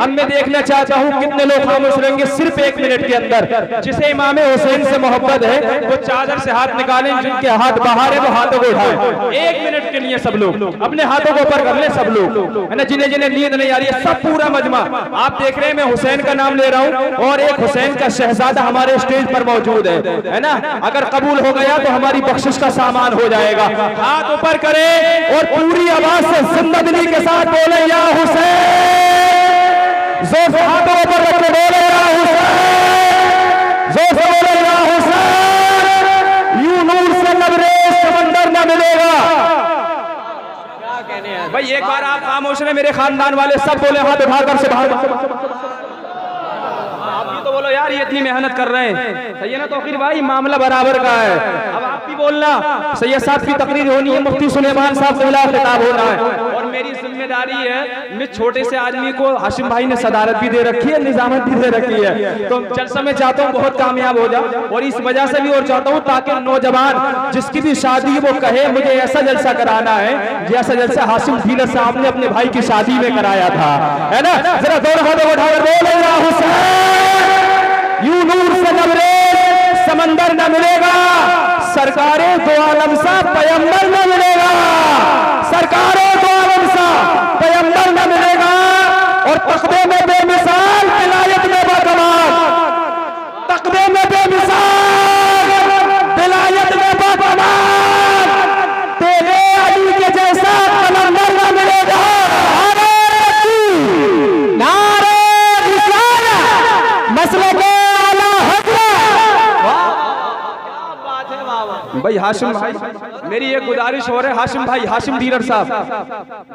अब मैं देखना चाहता हूँ कितने लोग खामोश रहेंगे सिर्फ 1 मिनट के अंदर। जिसे इमाम हुसैन से मोहब्बत है वो चादर से हाथ निकालें, जिनके हाथ बाहर है वो हाथों को उठाएं। 1 मिनट के लिए सब लोग अपने हाथों को ऊपर कर ले, सब लोग है ना, जिन्हें जिन्हें नींद नहीं आ रही है, सब पूरा मजमा आप देख रहे हैं। मैं हुसैन का नाम ले रहा हूँ और एक हुसैन का शहजादा हमारे स्टेज पर मौजूद है ना। अगर कबूल हो गया तो हमारी बख्शिश का सामान हो जाएगा। हाथ ऊपर करें और पूरी आवाज से जिंदगी के साथ बोले या हुसैन। जोर से हाथों ऊपर रख के बोले या हुसैन, जोर से बोले या हुसैन। यूं नूर से लबरेज समंदर न मिलेगा। भाई एक बार आप खामोश रहे, मेरे खानदान वाले सब बोले हाथ उठाकर से बाहर। आप भी तो बोलो यार, ये इतनी मेहनत कर रहे हैं, सही है ना। तो फिर भाई मामला बराबर का है। अब आप भी बोलना, सैयद साहब की तकरीर होनी है, मुफ्ती सुलेमान साहब के खिलाफ खिताब होना है और मेरी जिम्मेदारी है। मैं छोटे से आदमी को हाशिम भाई ने सदारत भी दे रखी है, निजामत भी दे रखी है, तो जलसा में चाहता हूँ बहुत कामयाब हो जाओ। और इस वजह से भी और चाहता हूँ ताकि नौजवान जिसकी भी शादी वो कहे मुझे ऐसा जलसा कराना है जैसा जलसा हाशिम डीलर साहब ने अपने भाई की शादी में कराया था, है ना। जरा दोनों हाथों उठाकर बोले या हुसैन। यूं नूर से लबरेज समंदर न मिलेगा, सरकारे दो आलम सा पैगंबर न मिलेगा, सरकारे दो आलम सा पैगंबर न मिलेगा। और तकबे में बेमिसाल, विलायत में बाकमाल, तकबे में बेमिसाल, विलायत में बाकमाल, तेरे अली के जैसा कलंदर न मिलेगा। नारे रिसालत, मसले के भाई हाशिम भाई, मेरी एक गुजारिश हो रही है, हाशिम भाई, हाशिम डीलर साहब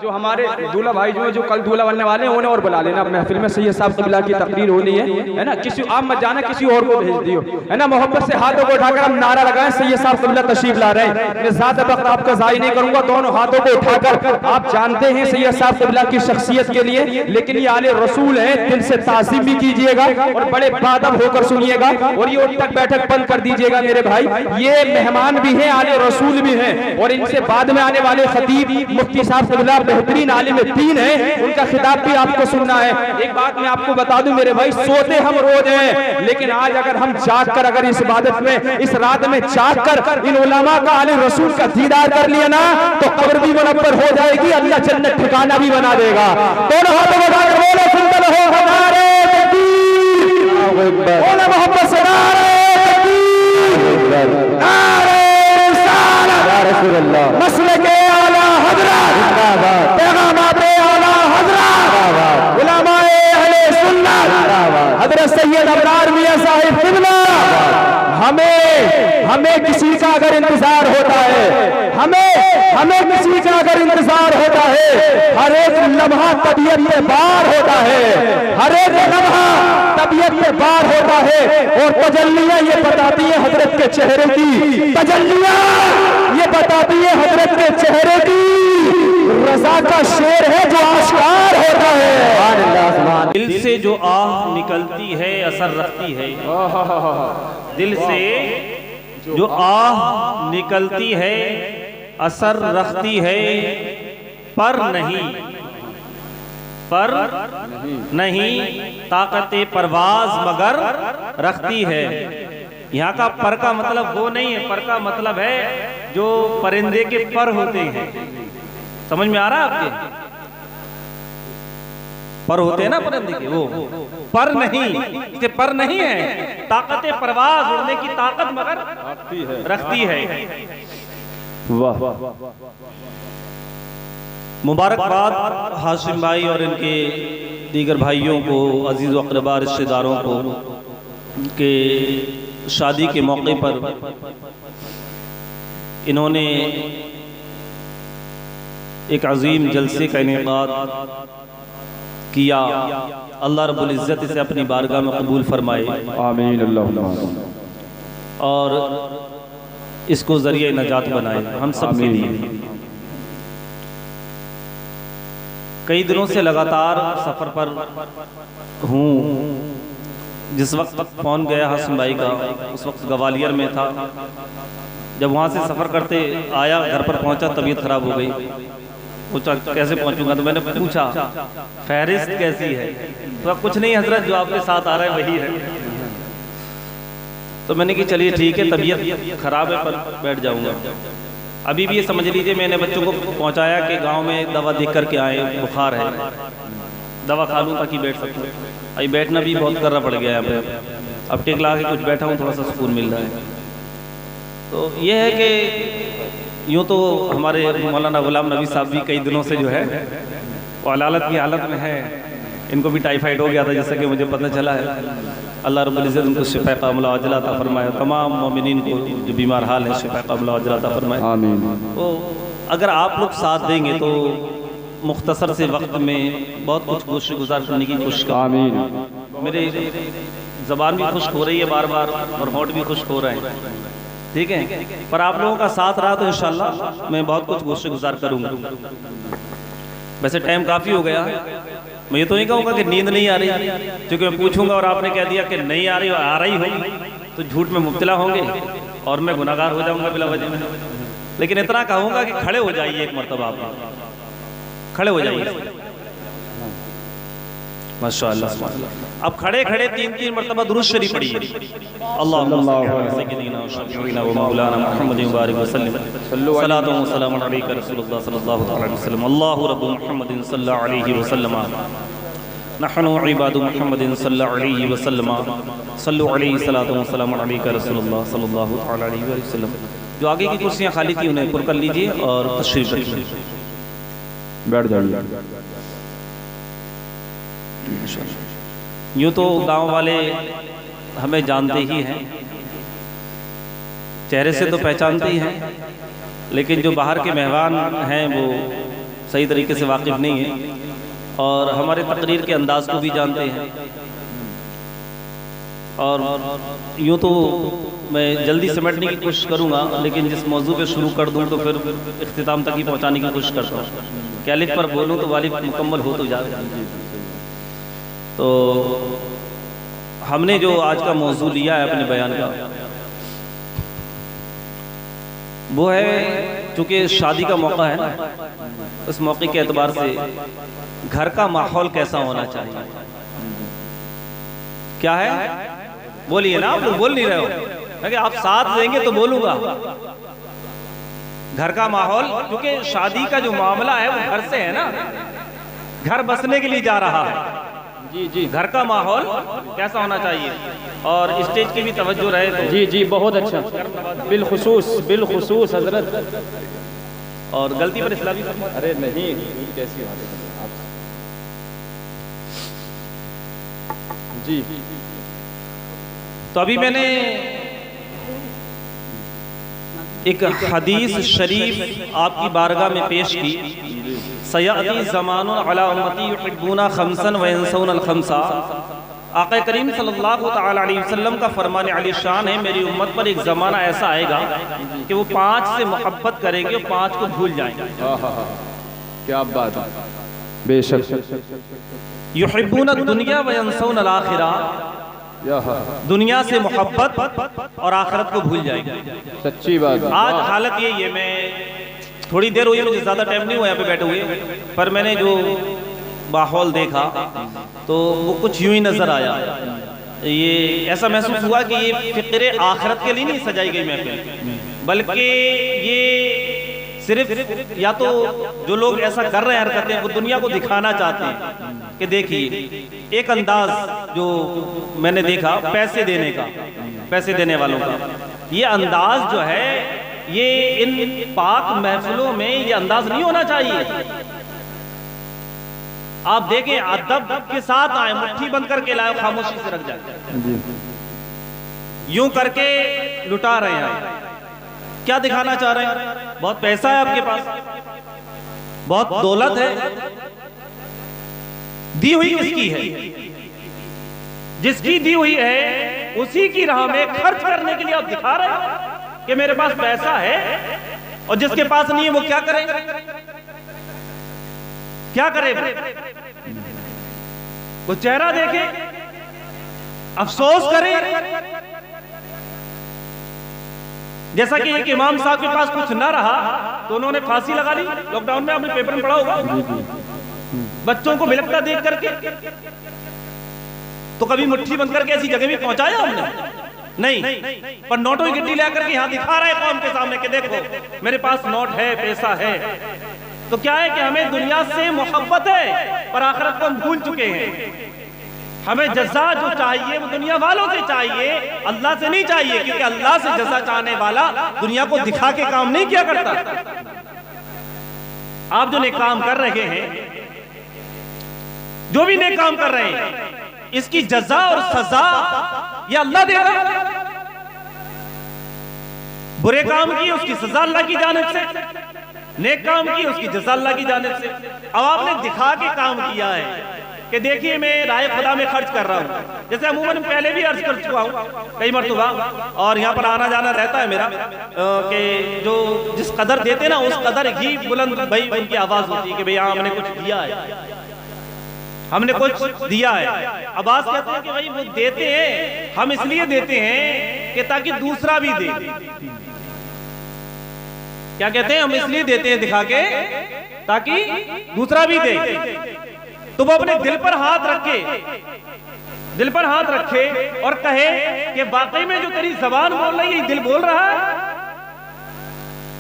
जो हमारे दूल्हा भाई जो कल दूल्हा बनने वाले हैं उन्हें और बुला लेना महफिल में। सैयद साहब क़िबला की तकरीर होनी है ना। किसी आप मत जाना, किसी और को भेज दियो, है ना। मोहब्बत से हाथों को उठाकर हम नारा लगाएं, सैयद साहब क़िबला तशरीफ ला रहे हैं। मैं ज़्यादा वक्त आपका ज़ाय नहीं करूंगा, दोनों हाथों को उठाकर आप जानते हैं सैयद साहब क़िबला की शख्सियत के लिए, लेकिन ये आले रसूल है, दिल से ताज़ीम भी कीजिएगा और बड़े बादब होकर सुनिएगा। और ये उठक बैठक बंद कर दीजिएगा मेरे भाई, ये मेहमान भी हैं, आले रसूल भी हैं और इनसे बाद में आने वाले खतीब मुफ्ती साहब क़िबला बेहतरीन आलिम दीन हैं, उनका खिताब भी आपको सुनना है। एक बात मैं आपको बता दूं मेरे भाई, सोते हम रोज हैं, लेकिन आज अगर हम जाग कर अगर इस इबादत में, इस रात में जाग कर इन उलमा का, आले रसूल का दीदार कर लिया ना, तो कब्र भी मुनव्वर हो जाएगी, अल्लाह जन्नत ठिकाना भी बना देगा। दोनों हाथों में उठाकर बोलो सुनते रहो हमारे तकबीर, बोलो मोहब्बत से नारे तकबीर, नारे मसले के आला हज़रत, पैगामाते आला हज़रत, उलमाए अहले सुन्नत, हज़रत सैयद अबरार मियां साहिब क़िबला। हमें किसी का अगर इंतजार होता है, हमें किसी का अगर इंतजार होता है, हर एक लम्हा तबीयत में बार होता है, हर एक लम्हा तबीयत में बार होता है। और तजल्लियां ये बताती है हजरत के चेहरे की, तजल्लियां ये बताती है हजरत के चेहरे की। रज़ा का शेर है जो आश्कार होता है। दिल से जो आह निकलती है असर रखती है, दिल से जो आह निकलती है असर रखती है, पर नहीं ताकते परवाज मगर रखती है। यहाँ का पर का मतलब वो नहीं है, पर का मतलब है जो परिंदे के पर होते हैं। समझ में आ रहा है आपके? पर होते हैं ना परिंदे के, वो पर नहीं, पर नहीं है, ताकत परवाज, उड़ने की ताकत मगर रखती है। वाह, मुबारकबाद हाशिम भाई और इनके दीगर भाइयों को, अजीज़ व अक़रबा रिश्तेदारों को के शादी के मौके पर इन्होंने एक अजीम जलसे का इनेकाद किया। अल्लाह रब्बुल इज़्ज़त इसे अपनी बारगाह में कबूल फरमाए, आमीन अल्लाहुम्मा। और इसको ज़रिए नजात बनाए हम सब के लिए। कई दिनों से लगातार सफ़र पर हूँ। जिस वक्त फ़ोन गया हाशिम भाई का, उस वक्त ग्वालियर में था। जब वहाँ से सफ़र करते आया, घर पर पहुँचा, तबीयत ख़राब हो गई। पूछा कैसे पहुंचूंगा, तो मैंने पूछा फहरिस्त कैसी है, तो कुछ नहीं हजरत, जो आपके साथ आ रहा है वही है। तो मैंने कहा चलिए ठीक है, तबीयत खराब है पर बैठ जाऊंगा। अभी भी ये समझ लीजिए मैंने बच्चों को पहुंचाया कि गांव में दवा देख करके आए, बुखार है, दवा खा लूँ ताकि बैठ सकूँ। अभी बैठना भी बहुत करना पड़ गया यहाँ पे, अब टेक ला के कुछ बैठा हूँ, थोड़ा सा सुकून मिल रहा है। तो ये है कि यूँ तो हमारे मौलाना गुलाम नबी साहब भी कई दिनों से जो है वो अलालत की हालत में है, इनको भी टाइफाइड हो गया था जैसा कि मुझे पता चला है। अल्लाह रब्बुल इज़्ज़त उनको शिफा कामिला अजला अता फरमाए, तमाम मोमिनीन को जो बीमार हाल है शिफा कामिला अजला अता फरमाए, आमीन। तो अगर आप लोग साथ देंगे तो मुख्तसर से वक्त में बहुत कुछ गुज़ार करने की कोशिश करें, आमीन। मेरे ज़बान भी खुश्क हो रही है बार बार और होंठ भी खुश्क हो रहे हैं, ठीक है, पर आप लोगों का साथ रहा तो इंशाअल्लाह मैं बहुत कुछ कोशिश गुज़ार करूँगा। वैसे टाइम काफ़ी हो गया, मैं ये तो नहीं कहूँगा कि नींद नहीं आ रही, क्योंकि मैं पूछूंगा और आपने कह दिया कि नहीं आ रही और आ रही हो तो झूठ में मुब्तला होंगे और मैं गुनाहगार हो जाऊंगा बिला वजह। लेकिन इतना कहूँगा कि खड़े हो जाइए, एक मरतबा आप खड़े हो जाइए, माशाअल्लाह। अब खड़े खड़े 3-3 मरतबा दुरूद शरीफ पढ़िए, अल्लाहुम्मा सय्यिदना व शफीना व मौलाना मुहम्मद व बारिक व सल्लिम सलातु व सलामुन अलैका रसूलुल्लाह सल्लल्लाहु अलैहि वसल्लम, अल्लाहु रब्बु मुहम्मदिन सल्लल्लाहु अलैहि वसल्लम, नहनु इबादु मुहम्मदिन सल्लल्लाहु अलैहि वसल्लम, सल्लु अलैहि सलातु व सलामुन अलैका रसूलुल्लाह सल्लल्लाहु अलैहि वसल्लम। जो आगे की कुर्सियां खाली थी उन्हें पुर कर लीजिए और तशरीफ रखिए, बैठ जाइए। यूँ तो गांव वाले हमें जानते ही हैं, चेहरे से तो पहचानते ही हैं, लेकिन जो बाहर के मेहमान हैं वो सही तरीके से वाकिफ़ नहीं है और हमारे तकरीर के अंदाज को भी जानते हैं। और यूँ तो मैं जल्दी समेटने की कोशिश करूँगा, लेकिन जिस मौजू पे शुरू कर दूँ तो फिर इख्तिताम तक ही पहुँचाने की कोशिश करता हूँ। कैलिफ पर बोलूँ तो वालिफ मुकम्मल हो तो जाए। तो हमने जो आज का मौजू लिया है अपने बयान का, वो है चूँकि शादी का मौका है ना, उस मौके के एतबार से घर का माहौल कैसा होना चाहिए। क्या है बोलिए ना, आप लोग बोल नहीं रहे हो, क्योंकि आप साथ देंगे तो बोलूँगा। घर का माहौल, क्योंकि शादी का जो मामला है वो घर से है ना, घर बसने के लिए जा रहा है। जी जी, घर का माहौल कैसा होना चाहिए और स्टेज की भी तवज्जो रहे तो। जी जी, बहुत अच्छा, बिलखुसूस हजरत। और गलती पर इस्लामी, अरे नहीं, कैसी बात है आप जी। तो अभी मैंने एक हदीस शरीफ आपकी बारगाह में पेश की, सयाती ज़मानुन अला उम्मती युहिब्बूना खम्सन व यंसौनल खम्सा। आक़ा करीम सल्लल्लाहु तआला अलैहि वसल्लम का फरमान अली शान है, मेरी उम्मत पर एक ज़माना ऐसा आएगा कि वो 5 से मोहब्बत करेंगे और 5 को भूल जाएंगे। क्या बात है, बेशक। युहिब्बूना दुनिया व यंसौनल आखिरा, दुनिया से मोहब्बत और आखिरत को भूल जाएंगे। सच्ची बात। आज हालत यही है, मैं थोड़ी देर हुई, मुझे ज़्यादा टाइम नहीं हुआ यहाँ पे बैठे हुए, पर मैंने जो माहौल देखा तो वो कुछ यूं ही नज़र आया। ये ऐसा महसूस हुआ कि ये फ़िक्र आखिरत के लिए नहीं सजाई गई महफिल, बल्कि ये सिर्फ या तो जो लोग ऐसा कर रहे हैं हरकतें, वो दुनिया को दिखाना चाहते हैं कि देखिए एक अंदाज जो मैंने देखा पैसे देने का, पैसे देने वालों का, ये अंदाज जो है ये इन पाक महफिलों में ये अंदाज नहीं होना चाहिए। आप देखें अदब के साथ आए, मुट्ठी बंद करके लाए, खामोशी से रख जाए, यूं करके लुटा रहे हैं। क्या दिखाना चाह रहे हैं? बहुत पैसा है आपके पास, बहुत दौलत है, दी हुई किसकी है? जिसकी दी हुई है उसी की राह में खर्च करने के लिए आप दिखा रहे हैं कि मेरे पास पैसा है, और जिसके पास नहीं है वो क्या करे? क्या करे? वो चेहरा देखे, अफसोस करे, जैसा कि एक इमाम साहब के पास कुछ ना रहा तो उन्होंने फांसी लगा ली लॉकडाउन में, आपने पेपर में पढ़ा होगा, बच्चों को बिलकता देख करके। तो कभी मुट्ठी बंद करके ऐसी जगह भी पहुंचाया हमने? नहीं, पर नोटों की गिट्टी लेकर के यहाँ दिखा रहा है कौम के सामने कि देखो मेरे पास नोट है, पैसा है। तो क्या है कि हमें दुनिया से मोहब्बत है पर आखिरत को हम भूल चुके हैं। हमें जज़ा जो चाहिए वो दुनिया वालों से चाहिए, अल्लाह से नहीं चाहिए, क्योंकि अल्लाह से जज़ा चाहने वाला दुनिया को दिखा के काम नहीं किया करता। आप जो नेक काम कर रहे हैं, जो भी नेक काम कर रहे हैं, इसकी जज़ा और सजा ये अल्लाह देगा। बुरे काम की उसकी सजा अल्लाह की जानिब से, नेक काम की उसकी जज़ा अल्लाह की जानिब से। अब आपने दिखा के काम किया है कि देखिए मैं राय खुदा में खर्च कर रहा हूँ, जैसे अमूमन पहले भी अर्ज कर चुका हूँ कई मरतबा, और यहाँ पर आना जाना रहता है मेरा, कि जो जिस कदर देते ना उस कदर ही बुलंद भाई उनकी आवाज होती है कि भैया हमने कुछ दिया है, हमने कुछ दिया है। अब्बास कहते हैं कि भाई वो देते हैं, हम इसलिए देते हैं कि ताकि दूसरा भी दे। क्या कहते हैं? हम इसलिए देते हैं दिखा के ताकि दूसरा भी दे। तो वो अपने दिल पर हाथ रखे, दिल पर हाथ रखे और कहे कि वाकई में जो तेरी जबान बोल रही है दिल बोल रहा है,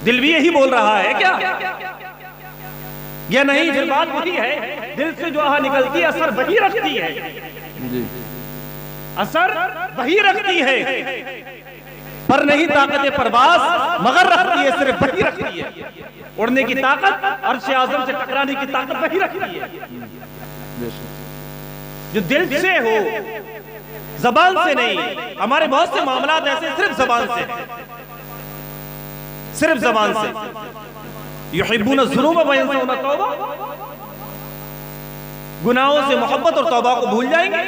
दिल भी यही बोल रहा है क्या या नहीं? फिर बात वही है, दिल से जो आह निकलती है असर वही रखती है, असर वही रखती है, पर नहीं ताकत परवास मगर रखती है, सिर्फ वही रखती है। उड़ने की ताकत, अर्श आज़म से टकराने की ताकत वही रखती है जो दिल से हो, जबान से नहीं। हमारे बहुत से मामलात ऐसे सिर्फ जबान से, सिर्फ जबान से। युहिब्बून ज़ुनूब व यंसौन तौबा, गुनाहों से मोहब्बत और तौबा को भूल जाएंगे।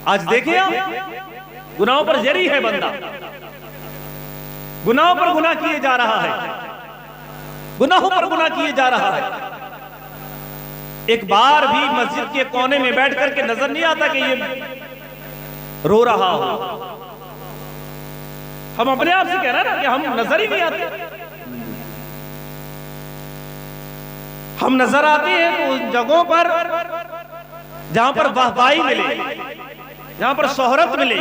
आज देखिए आप, गुनाहों पर जरी है बंदा, गुनाहों पर गुनाह किए जा रहा है, गुनाहों पर गुनाह किए जा रहा है। एक बार भी मस्जिद के कोने में बैठ करके नजर नहीं आता कि ये रो रहा हो। हम अपने आप से कह रहे हैं ना कि हम नजर ही नहीं आते। हम नजर आते हैं तो उन जगहों पर जहां पर वाहवाही मिले, जहां पर शोहरत मिले,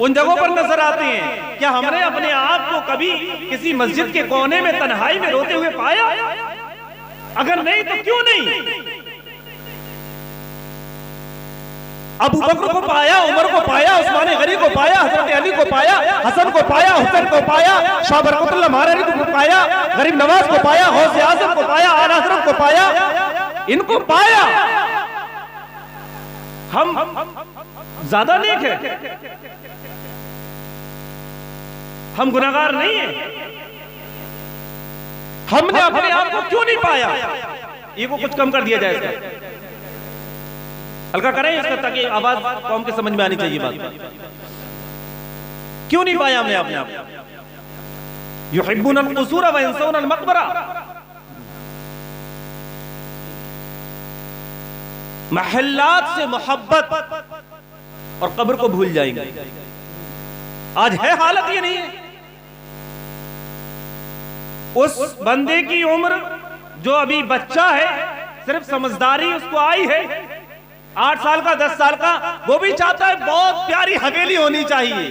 उन जगहों पर नजर आते हैं। क्या हमने अपने आप को कभी किसी मस्जिद के कोने में तन्हाई में रोते हुए पाया? अगर नहीं तो क्यों नहीं? अबू बकर को पाया, उमर को पाया, उस्मान गनी को पाया, हजरत अली को पाया, हसन को पाया, हुसैन को पाया, शाह बरकतुल्लाह महारानी को पाया, गरीब नवाज को पाया, गौसे आज़म को पाया, आला हज़रत को पाया, इनको पाया। हम ज्यादा नेक है, हम गुनाहगार नहीं है। हमने अपने आप को क्यों नहीं पाया? ये को कुछ कम कर दिया जाए, इसका हल्का करें इसका, ताकि आवाज कौम के समझ में आनी चाहिए बात। क्यों नहीं पाया हमने अपने आप? युहिब्बून अल-क़ुसूर व यंसौन अल-मक़बरा, महल्लात से मोहब्बत और कब्र को भूल जाएंगे। आज है हालत ये नहीं है। उस बंदे की उम्र जो अभी बच्चा है, सिर्फ समझदारी उसको आई है, 8 साल का, 10 साल का, वो भी चाहता है बहुत प्यारी हवेली होनी चाहिए।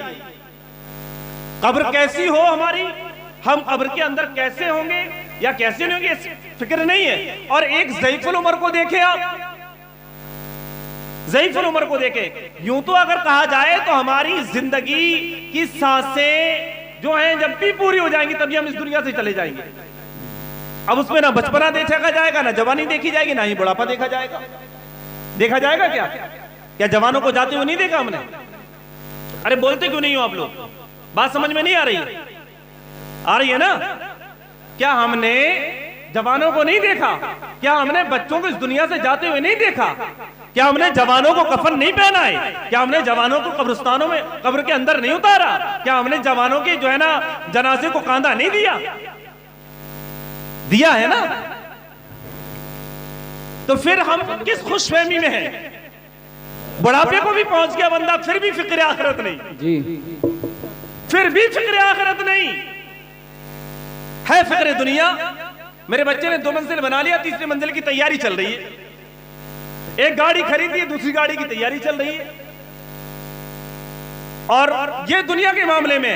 कब्र कैसी हो हमारी, हम कब्र के अंदर कैसे होंगे या कैसे नहीं होंगे, इस फिक्र नहीं है। और एक ज़ईफ़ुल उमर को देखे आप, ज़ईफ़ुल उमर को देखे, यूं तो अगर कहा जाए तो हमारी जिंदगी की सांसें जो हैं जब भी पूरी हो जाएंगी तभी हम इस दुनिया से चले जाएंगे। अब उसमें ना बचपना देखा जाएगा, ना जवानी देखी जाएगी, ना ही बुढ़ापा देखा जाएगा। देखा जाएगा क्या? क्या जवानों को जाते हुए नहीं देखा हमने? अरे बोलते क्यों नहीं हो आप लोग? बात समझ में नहीं आ रही? आ रही है ना? क्या हमने जवानों को नहीं देखा? क्या हमने बच्चों को इस दुनिया से जाते हुए नहीं देखा? क्या हमने जवानों को कफन नहीं पहना है? क्या हमने जवानों को कब्रिस्तानों में, कब्र के अंदर नहीं उतारा? क्या हमने जवानों के जो है ना जनाजे को कांधा नहीं दिया? दिया है ना? तो फिर हम किस खुशफहमी में हैं? बुढ़ापे को भी पहुंच गया बंदा, फिर भी फिक्र आखिरत नहीं जी। फिर भी फिक्र आखिरत नहीं है, फिक्र दुनिया। मेरे बच्चे ने 2 मंजिल बना लिया, 3री मंजिल की तैयारी चल रही है। एक गाड़ी खरीदी है, दूसरी गाड़ी की तैयारी चल रही है। और ये दुनिया के मामले में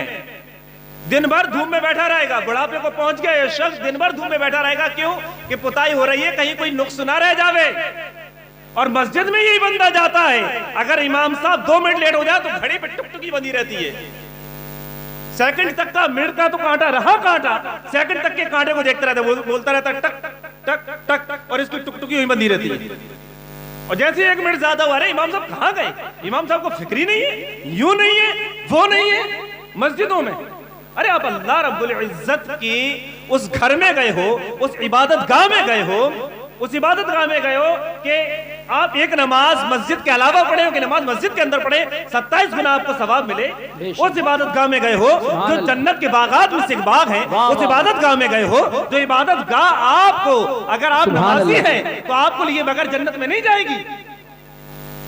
दिन भर धूप में बैठा रहेगा। बुढ़ापे को पहुंच गया ये शख्स, दिन भर धूप में बैठा रहेगा। क्यों? कि पुताई हो रही है, कहीं कोई नुक्स ना रह जावे। और मस्जिद में यही बंदा जाता है, अगर इमाम साहब 2 मिनट लेट हो जाए तो घड़ी पे टुकटुकी बंधी रहती है। सेकंड तक का, मिनट का तो कांटा रहा कांटा, सेकंड तक के कांटे को देखता रहता है, बोलता रहता है टक टक टक टक, और इसकी टुकटुकी हुई बंधी रहती है। और जैसे 1 मिनट ज्यादा हुआ, इमाम साहब कहां गए? इमाम साहब को फिक्री नहीं है, यूं नहीं है, वो नहीं है। मस्जिदों में, अरे आप अल्लाह रब्बुल इज्जत की उस घर में गए हो, उस इबादत गाह में गए हो, उस इबादत गाह में गए हो कि आप एक नमाज मस्जिद के अलावा पढ़े हो कि नमाज मस्जिद के अंदर पढ़े, 27 गुना आपको सवाब मिले। उस इबादत गाह में गए हो जो जन्नत के बागात में से एक बाग है, उस इबादत गाह में गए हो जो इबादत गाह आपको, अगर आप नमाजी हैं तो आपको लिए बगैर जन्नत में नहीं जाएगी।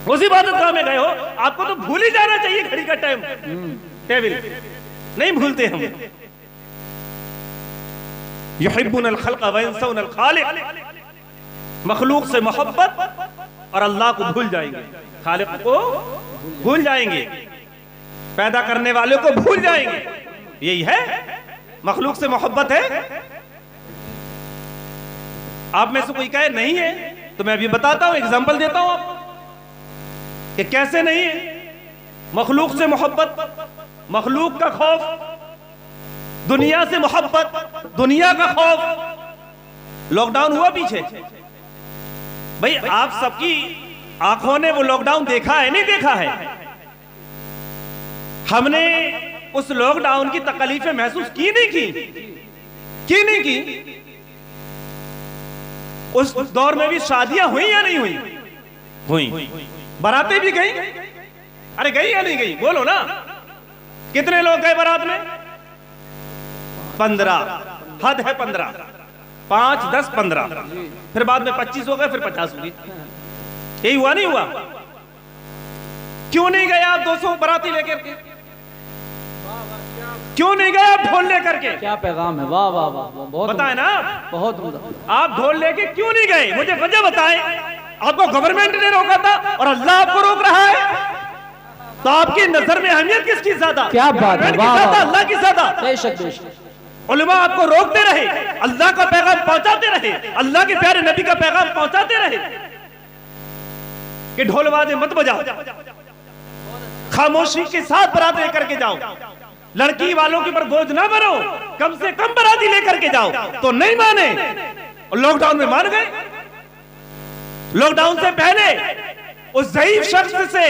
उस इबादत गाह में गए हो, आपको तो भूल ही जाना चाहिए घड़ी का टाइम टेबल, नहीं भूलते हम। युहिब्बुनल खल्क़ व यंसौनल खालिक़, मखलूक से मोहब्बत और अल्लाह को भूल जाएंगे, खालिक को भूल जाएंगे, पैदा करने वाले को भूल जाएंगे। यही है, मखलूक से मोहब्बत है। आप में से कोई कहे नहीं है तो मैं अभी बताता हूं, एग्जांपल देता हूं आपको कि कैसे नहीं है। मखलूक से मोहब्बत, मखलूक का खौफ, दुनिया से मोहब्बत, दुनिया का खौफ। लॉकडाउन हुआ पीछे, भाई आप सबकी आंखों ने वो लॉकडाउन देखा है, नहीं देखा है? हमने उस लॉकडाउन की तकलीफें महसूस की नहीं की? उस दौर में भी शादियां हुई या नहीं हुई? हुई। बारातें भी गई? अरे गई या नहीं गई? बोलो ना। कितने लोग गए बारात में? 15, हद है 15, 5, 10, 15, फिर बाद में 25 हो गए, फिर 50 हो गई। यही हुआ नहीं हुआ? क्यों नहीं गए आप 200 बाराती लेकर के? क्यों नहीं गए आप ढोल लेकर के? क्या पैगाम है, वाह वाह वाह, बहुत बताए ना, बहुत। आप ढोल लेके क्यों नहीं गए? मुझे वजह बताएं। आपको गवर्नमेंट ने रोका था और अल्लाह आपको रोक रहा है, तो आपकी नजर में अहमियत किसकी ज्यादा? क्या बात है, अल्लाह की ज्यादा। बेशक। उलमा आपको रोकते रहे, अल्लाह का पैगाम पहुंचाते रहे, अल्लाह के प्यारे नबी का पैगाम पहुंचाते रहे कि ढोल बाजे मत बजाओ, खामोशी के साथ बारात लेकर के जाओ, लड़की वालों के ऊपर बोझ ना बनो, कम से कम बाराती लेकर के जाओ। तो नहीं माने और लॉकडाउन में मान गए। लॉकडाउन से पहले उस ज़ईफ शख्स से,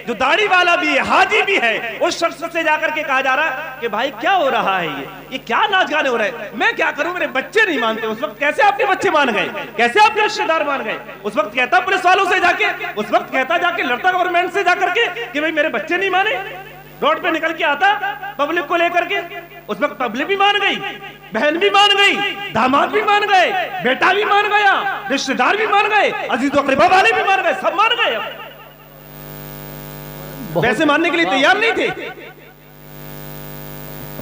जो दाढ़ी वाला भी है, हाजी भी है, उस शख्स से जाकर के कहा जा रहा है कि भाई क्या हो रहा है, ये क्या नाच गाने हो रहे हैं, मैं क्या करूं, मेरे बच्चे नहीं मानते। उस वक्त कैसे आपके बच्चे मान गए? कैसे आपके रिश्तेदार मान गए? उस वक्त कहता पुलिस वालों से जाके, उस वक्त कहता जाके लड़ता गवर्नमेंट से जाकर के कि भाई मेरे बच्चे नहीं माने। रोड पे निकल के आता पब्लिक को लेकर के, उस वक्त पब्लिक भी मान गई, बहन भी मान गई, दामाद भी मान गए, बेटा भी मान गया, रिश्तेदार भी मान गए, अजीज अक़रीबा वाले भी मान गए, सब मान गए। वैसे मानने के लिए तैयार नहीं थे।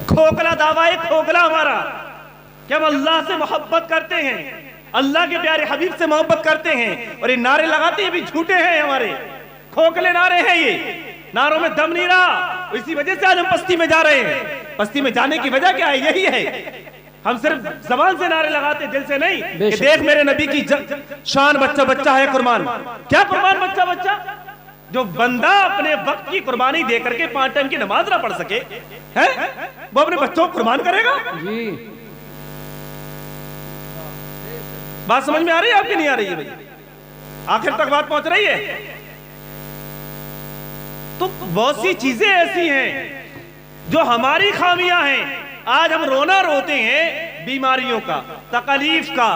खोखला दावा है, खोखला हमारा, कि हम अल्लाह से मोहब्बत करते हैं, अल्लाह के प्यारे हबीब से मोहब्बत करते हैं, और ये नारे लगाते हैं भी झूठे हैं, हमारे खोखले नारे हैं। ये नारों में दम नहीं रहा, इसी वजह से आज हम पस्ती में जा रहे हैं। पस्ती में जाने की वजह क्या है? यही है, हम सिर्फ जबान से नारे लगाते, दिल से नहीं कि देख मेरे नबी की शान, बच्चा बच्चा है कुर्बान। क्या कुर्बान बच्चा बच्चा? जो बंदा अपने वक्त की कुर्बानी दे करके 5 टाइम की नमाज ना पढ़ सके, है वो अपने बच्चों को कुर्बान करेगा? जी। बात समझ में आ रही है आपकी? नहीं आ रही है? भाई आखिर तक बात पहुंच रही है? तो बहुत सी चीजें ऐसी हैं जो हमारी खामियां हैं। आज हम रोना रोते हैं बीमारियों का, तकलीफ का,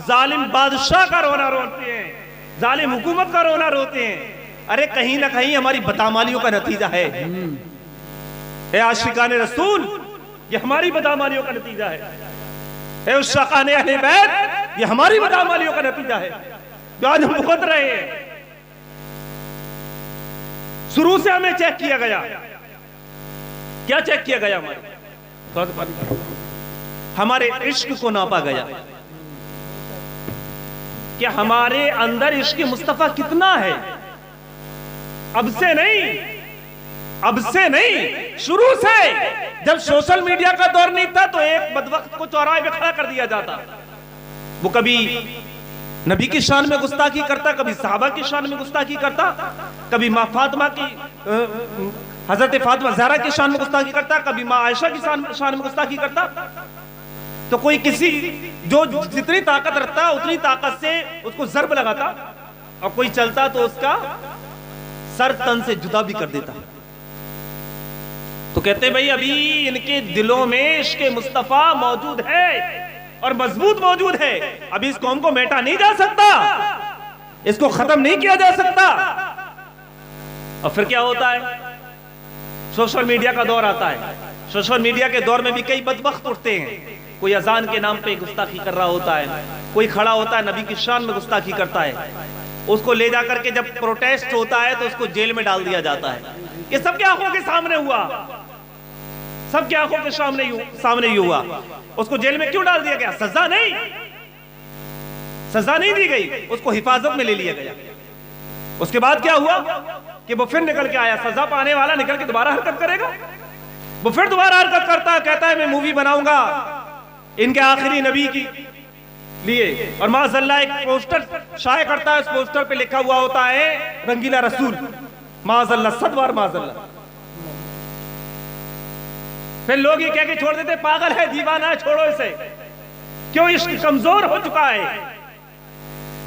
जालिम बादशाह का रोना रोते हैं, जालिम हुकूमत का रोना रोते हैं। अरे कहीं ना कहीं हमारी बदआमालियों का नतीजा है। ए आशिकाने रसूल, ये हमारी बदआमालियों का नतीजा है। ए उश्शाकाने अहले बैत, ये हमारी बदआमालियों का नतीजा है जो आज हम भुगत रहे हैं। शुरू से हमें चेक किया गया, क्या चेक किया गया? हमारे इश्क को नापा गया कि हमारे अंदर इश्क मुस्तफा कितना है। अब से नहीं, शुरू से। जब सोशल मीडिया का दौर नहीं था तो एक बदवक्त को चौराहे पे खड़ा कर दिया जाता, वो कभी नबी की शान में गुस्ताखी करता, कभी साहबा की शान में गुस्ताखी करता, कभी माँ फातिमा की हजरत फातिमा ज़हरा की शान में गुस्ताखी करता, कभी माँ आयशा की शान में गुस्ताखी करता। तो कोई किसी जो जितनी ताकत रखता उतनी ताकत से उसको ज़र्ब लगाता, और कोई चलता तो उसका सर तन से जुदा भी कर देता। तो कहते भाई अभी इनके दिलों में इश्क मुस्तफा मौजूद है और मजबूत मौजूद है। अभी इस कौम को मेटा नहीं जा सकता, इसको खत्म नहीं किया जा सकता। और फिर क्या होता है? सोशल मीडिया का दौर आता है। सोशल मीडिया के दौर में भी कई बदबख्त उठते हैं। कोई अजान के नाम पे गुस्ताखी कर रहा होता है, कोई खड़ा होता है नबी की शान में गुस्ताखी करता है, उसको ले जाकर के जब प्रोटेस्ट होता है तो उसको जेल में डाल दिया जाता है। ये सबके आंखों के सामने हुआ, सबके आंखों के सामने ही हुआ। उसको जेल में क्यों डाल दिया गया? सजा नहीं दी गई, उसको हिफाजत में ले लिया गया। उसके बाद क्या हुआ कि वो फिर निकल के आया। सजा पाने वाला निकल के दोबारा हरकत करेगा, वो फिर दोबारा हरकत करता है, कहता है मैं मूवी बनाऊंगा इनके आखिरी नबी की लिए, और माज़अल्लाह एक पोस्टर शाये करता है। उस पोस्टर पे लिखा हुआ होता है रंगीला रसूल, माज़अल्लाह, सदवार माज़अल्लाह। फिर लोग ये कह के छोड़ देते पागल है, दीवाना है, छोड़ो इसे। क्यों? इश्क कमजोर हो चुका है।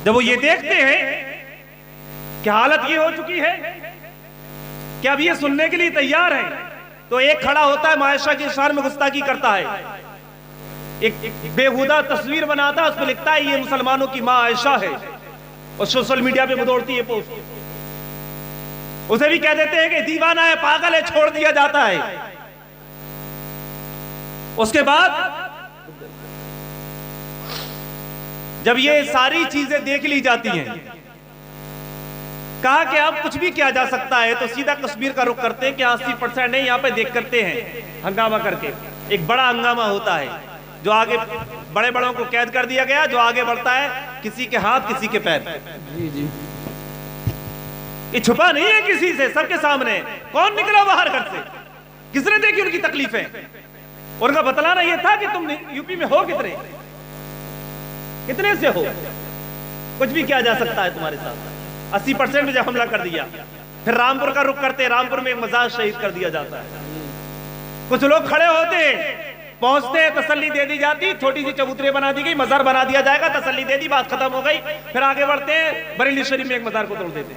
जब वो ये देखते हैं कि हालत ये हो चुकी है कि अब ये सुनने के लिए तैयार है, तो एक खड़ा होता है मायशा की शान में गुस्ताखी करता है, एक बेहुदा तस्वीर बनाता है, उस पर लिखता है ये मुसलमानों की मां आयशा है, और सोशल मीडिया पे दौड़ती है पोस्ट। उसे भी कह देते हैं कि दीवाना है, पागल है, छोड़ दिया जाता है। उसके बाद जब ये सारी चीजें देख ली जाती हैं, कहा कि अब कुछ भी किया जा सकता है, तो सीधा कश्मीर का रुख करते हैं कि 80% नहीं, यहाँ पे देख करते हैं हंगामा करके। एक बड़ा हंगामा होता है, जो आगे बड़े बड़ों को कैद कर दिया गया, जो आगे बढ़ता है किसी के हाथ किसी के पैर। जी। ये छुपा नहीं है किसी से, सबके सामने। कौन निकला बाहर घर से? किसने देखी उनकी तकलीफें? उनका बतलाना यह था कि तुम यूपी में हो कितने से हो, कुछ भी किया जा सकता है तुम्हारे साथ। 80% जब हमला कर दिया, फिर रामपुर का रुख करते, रामपुर में एक मजार शहीद कर दिया जाता है। कुछ लोग खड़े होते, पहुंचते, तसल्ली दे दी जाती, छोटी सी चबूतरे बना दी गई, मजार बना दिया जाएगा, तसल्ली दे दी, बात खत्म हो गई। फिर आगे बढ़ते, बरेली शरीफ में एक मजार को तोड़ देते।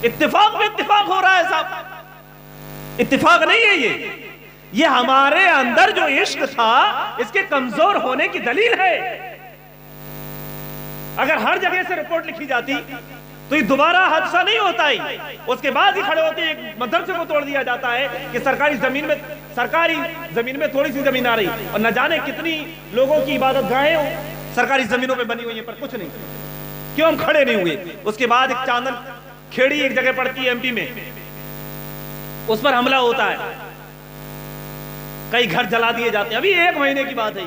इत्तेफाक में इत्तेफाक हो रहा है साहब, इत्तेफाक नहीं है ये हमारे अंदर जो इश्क था इसके कमजोर होने की दलील है। अगर हर जगह से रिपोर्ट लिखी जाती तो ये दोबारा हादसा नहीं होता ही। उसके बाद ही खड़े होते एक मदरसे को तोड़ दिया जाता है कि सरकारी जमीन में थोड़ी सी जमीन आ रही, और न जाने कितनी लोगों की इबादत गाहें सरकारी जमीनों पे बनी हुई है, पर कुछ नहीं। क्यों हम खड़े नहीं हुए? उसके बाद एक चांदन खेड़ी एक जगह पड़ती है एमपी में, उस पर हमला होता है, कई घर जला दिए जाते हैं। अभी 1 महीने की बात है,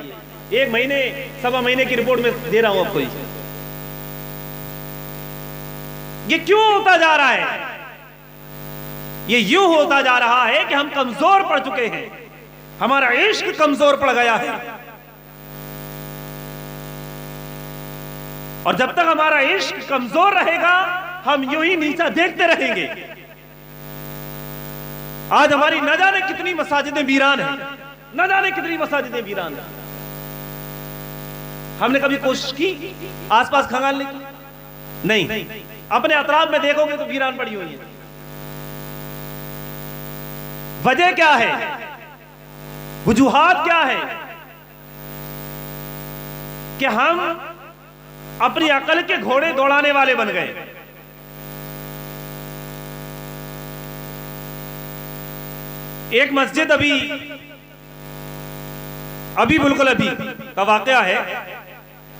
ये 1 महीने 1.25 महीने की रिपोर्ट में दे रहा हूं आपको। ये क्यों होता जा रहा है? ये यूं होता जा रहा है कि हम कमजोर पड़ चुके हैं, हमारा इश्क कमजोर पड़ गया है। और जब तक हमारा इश्क कमजोर रहेगा हम यूं ही नीचा देखते रहेंगे। आज हमारी न जाने कितनी मसाजिदें वीरान हैं, न जाने कितनी मसाजिदें वीरान हैं। हमने कभी कोशिश की आसपास खंगालने की? नहीं। अपने अतराफ में देखोगे तो वीरान पड़ी हुई है। वजह क्या है? वजूहात क्या है? कि हम अपनी अकल के घोड़े दौड़ाने वाले बन गए। एक मस्जिद अभी बिल्कुल अभी का वाकया है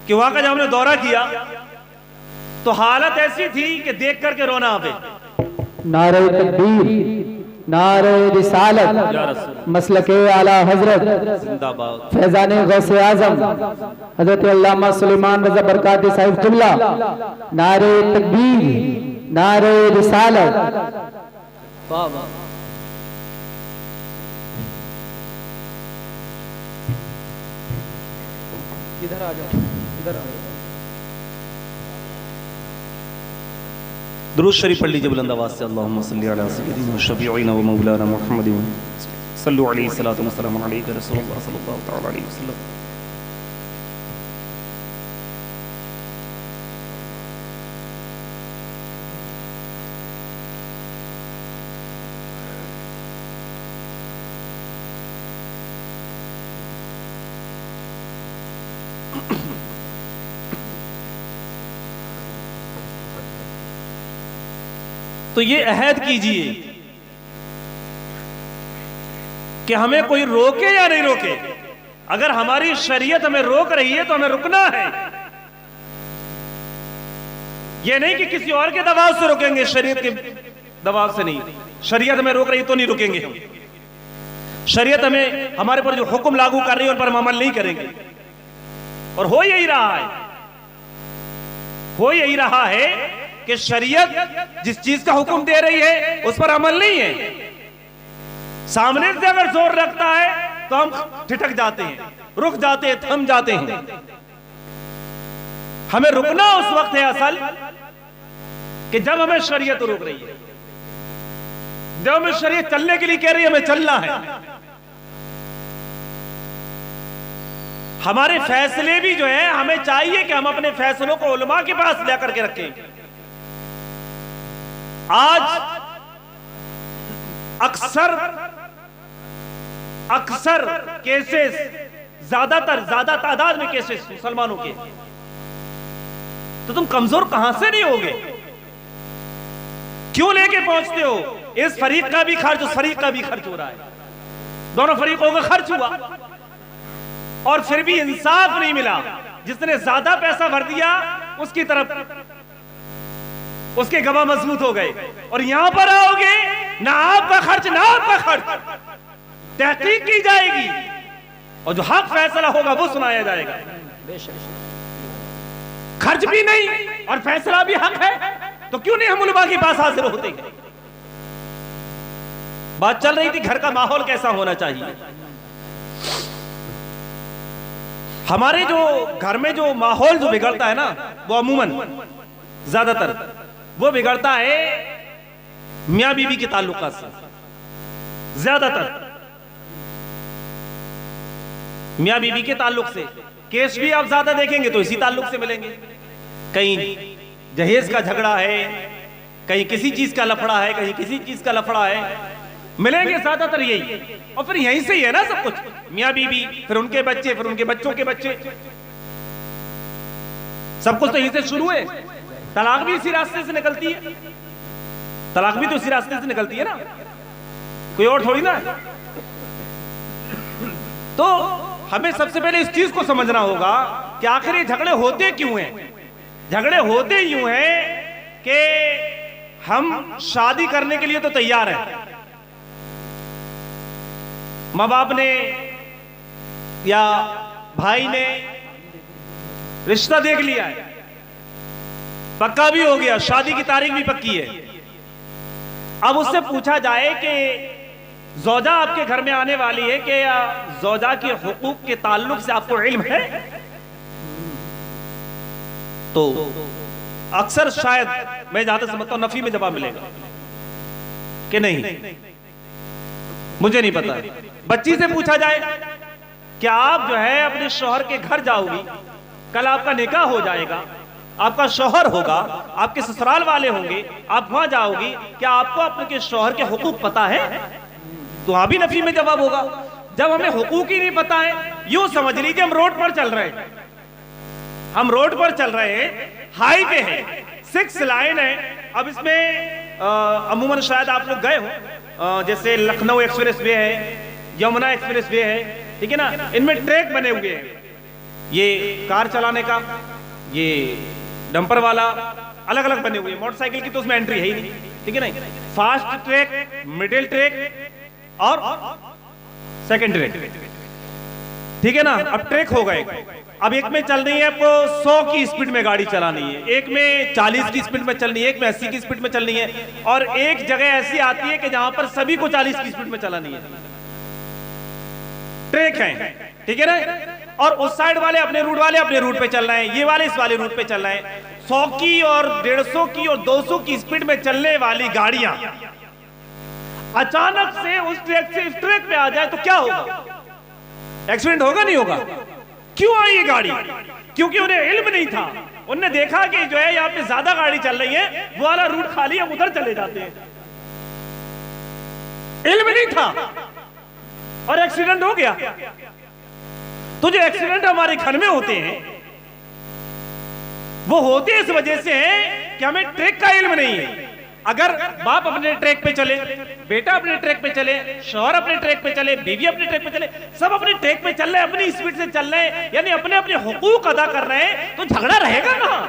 कि वहां का जब हमने दौरा किया तो हालत ऐसी थी कि देख करके रोना आवे। नारे तकबीर, नारे रिसालत, या रसूल मसलके आला हजरत, जिंदाबाद। फैजान गौसे आजम हजरत अल्लामा सुलेमान रज़ा बरकाती साहिब क़िबला, नारे तकबीर, नारे रिसालत। इधर आ जाओ, इधर आ जाओ। दुरूद शरीफ पढ़ लीजिए बुलंद आवाज से। अल्लाहुम्मा सल्ली अला सय्यिदिना शफीइना व मौलाना मुहम्मदिन सल्लु अलैहि सलातु व सलाम अलैका रसूलुल्लाह सल्लल्लाहु तआला अलैहि वसल्लम। तो ये अहद कीजिए कि हमें कोई रोके या नहीं रोके। अगर हमारी शरीयत हमें रोक रही है तो हमें रुकना है। ये नहीं कि किसी और के दबाव से रोकेंगे, शरीयत के दबाव से नहीं। शरीयत हमें रोक रही है तो नहीं रुकेंगे हम। शरीयत हमें, हमारे पर जो हुक्म लागू कर रही है उन पर हम अमल नहीं करेंगे। और हो यही रहा है, हो यही रहा है कि शरीयत जिस चीज का हुक्म दे रही है उस पर अमल नहीं है। सामने से अगर जोर लगता है तो हम ठिठक जाते हैं, रुक जाते हैं, थम जाते हैं। हमें रुकना उस वक्त है असल कि जब हमें शरीयत रोक रही है, जब हमें शरीयत चलने के लिए कह रही है, हमें चलना है। हमारे फैसले भी जो है, हमें चाहिए कि हम अपने फैसलों को उलमा के पास लेकर के रखें। आज अक्सर केसेस, ज्यादा तादाद में केसेस मुसलमानों के, तो तुम कमजोर कहां से नहीं होगे? क्यों लेके पहुंचते हो? इस फरीक का भी खर्च, उस फरीक का भी खर्च हो रहा है, दोनों फरीकों का खर्च हुआ और फिर भी इंसाफ नहीं मिला। जिसने ज्यादा पैसा भर दिया उसकी तरफ उसके गवाह मजबूत हो गए। और यहां पर आओगे, ना आपका खर्च ना आपका खर्च, तहकीक की जाएगी और जो हक फैसला होगा वो सुनाया जाएगा। खर्च भी नहीं और फैसला भी हक है, तो क्यों नहीं हम उलमा के पास हाजिर होते हैं? बात चल रही थी घर का माहौल कैसा होना चाहिए। हमारे जो घर में जो माहौल जो बिगड़ता है ना, वो अमूमन ज्यादातर वो बिगड़ता है मियां बीवी के ताल्लुकात से। ज्यादातर मियां बीवी के ताल्लुक से केस भी आप ज्यादा देखेंगे तो इसी ताल्लुक से मिलेंगे। कहीं जहेज का झगड़ा है, कहीं किसी चीज का लफड़ा है, कहीं किसी चीज का लफड़ा है, मिलेंगे ज्यादातर यही। और फिर यहीं से ही है ना सब कुछ, मियां बीवी, फिर उनके बच्चे, फिर उनके बच्चों के बच्चे, सब कुछ तो यहीं से शुरू है। तलाक भी इसी रास्ते से निकलती है, तलाक भी तो इसी रास्ते से निकलती है ना, कोई और थोड़ी ना है। तो हमें सबसे पहले इस चीज को समझना होगा कि आखिर ये झगड़े होते क्यों हैं। झगड़े होते यूं हैं कि हम शादी करने के लिए तो तैयार हैं, माँ बाप ने या भाई ने रिश्ता देख लिया है, पक्का भी हो गया, शादी की तारीख भी पक्की है। अब उससे पूछा जाए कि ज़ौजा आपके घर में आने वाली है कि ज़ौजा के हुकूक के ताल्लुक से आपको इल्म है, तो अक्सर शायद मैं जहां तक समझता हूं नफी में जवाब मिलेगा कि नहीं, मुझे नहीं पता। बच्ची से पूछा जाए कि आप जो है अपने शौहर के घर जाओगी, कल आपका निकाह हो जाएगा, आपका शौहर होगा, आपके ससुराल वाले होंगे, आप वहां जाओगी, क्या आपको अपने शौहर के हुकूक पता है? तो वहां भी नफी में जवाब होगा। जब हमें हुकूक ही नहीं पता है, यूं समझ लीजिए हम रोड पर चल रहे हैं, हम रोड पर चल रहे हैं, हाईवे है, 6 लाइन है। अब इसमें अमूमन शायद आप लोग गए हो, जैसे लखनऊ एक्सप्रेस वे है, यमुना एक्सप्रेस वे है, ठीक है ना, इनमें ट्रैक बने हुए हैं, ये कार चलाने का, ये डंपर वाला, अलग अलग बने हुए हैं। मोटरसाइकिल की तो उसमें एंट्री है ही नहीं। ठीक है नहीं, फास्ट ट्रैक, मिडिल ट्रैक और सेकंड ट्रैक, ठीक है ना। अब ट्रैक हो गए, अब एक में चल रही है आपको 100 की स्पीड में गाड़ी चलानी है, एक में 40 की स्पीड में चलनी है, एक में 80 की स्पीड में चलनी है, और एक जगह ऐसी आती है कि जहां पर सभी को 40 की स्पीड में चलानी है। ट्रैक है, ठीक है ना। और उस साइड वाले अपने रूट पे चल रहे हैं, ये वाले इस वाले रूट पे चल रहे हैं। 100 की और 150 की और 200 की स्पीड में चलने वाली गाड़ियां अचानक से उस ट्रैक से इस ट्रैक पे आ जाए तो क्या होगा? एक्सीडेंट होगा नहीं होगा? क्यों आई ये गाड़ी? क्योंकि उन्हें इल्म नहीं था। उन्होंने देखा कि जो है यहाँ पे ज्यादा गाड़ी चल रही है, वो वाला रूट खाली है, उधर चले जाते हैं। इल्म नहीं था और एक्सीडेंट हो गया। तो जो एक्सीडेंट हमारे घर में होते हैं वो होते इस वजह से हैं कि हमें ट्रैक का इल्म नहीं है। अगर बाप अपने ट्रैक पे चले, बेटा अपने ट्रैक पे चले, शौहर अपने ट्रैक पे चले, बीवी अपने ट्रैक पे चले, सब अपने ट्रैक पे चल रहे हैं, अपनी स्पीड से चल रहे हैं, यानी अपने अपने हुकूक अदा कर रहे हैं, तो झगड़ा रहेगा कहां?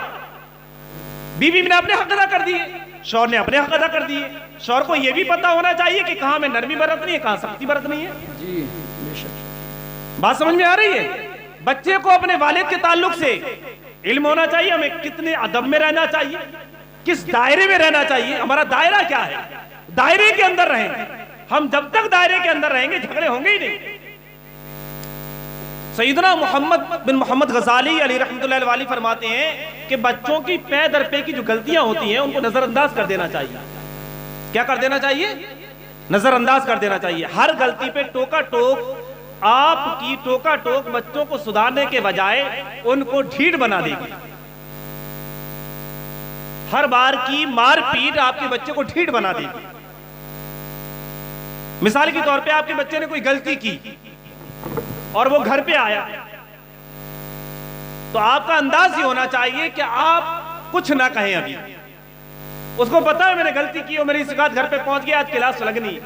बीवी ने अपने हक अदा कर दिए, शौहर ने अपने हक अदा कर दिए। शौहर को यह भी पता होना चाहिए कि कहां में नरमी बरतनी है, कहां सख्ती बरतनी है। जी, बात समझ में आ रही है? बच्चे को अपने वालिद के ताल्लुक से इल्म होना चाहिए, हमें कितने अदब में रहना चाहिए, किस दायरे में रहना चाहिए, हमारा दायरा क्या है, दायरे के अंदर रहें। हम जब तक दायरे के अंदर रहेंगे झगड़े होंगे ही नहीं। सैयदना मोहम्मद बिन मोहम्मद गजाली अली रहमतुल्लाह अलैहि फरमाते हैं कि बच्चों की पे दर पे की जो गलतियां होती हैं उनको नजरअंदाज कर देना चाहिए। क्या कर देना चाहिए? नजरअंदाज कर देना चाहिए। हर गलती पे टोका टोक, आपकी टोका टोक बच्चों को सुधारने के बजाय उनको ढीठ बना देगी। हर बार की मारपीट आपके बच्चे को ढीठ बना देगी। मिसाल के तौर पे आपके बच्चे ने कोई गलती की और वो घर पे आया, तो आपका अंदाज ये होना चाहिए कि आप कुछ ना कहें। अभी उसको पता है मैंने गलती की और मेरी शिकायत घर पे पहुंच गया, आज क्लास लगनी।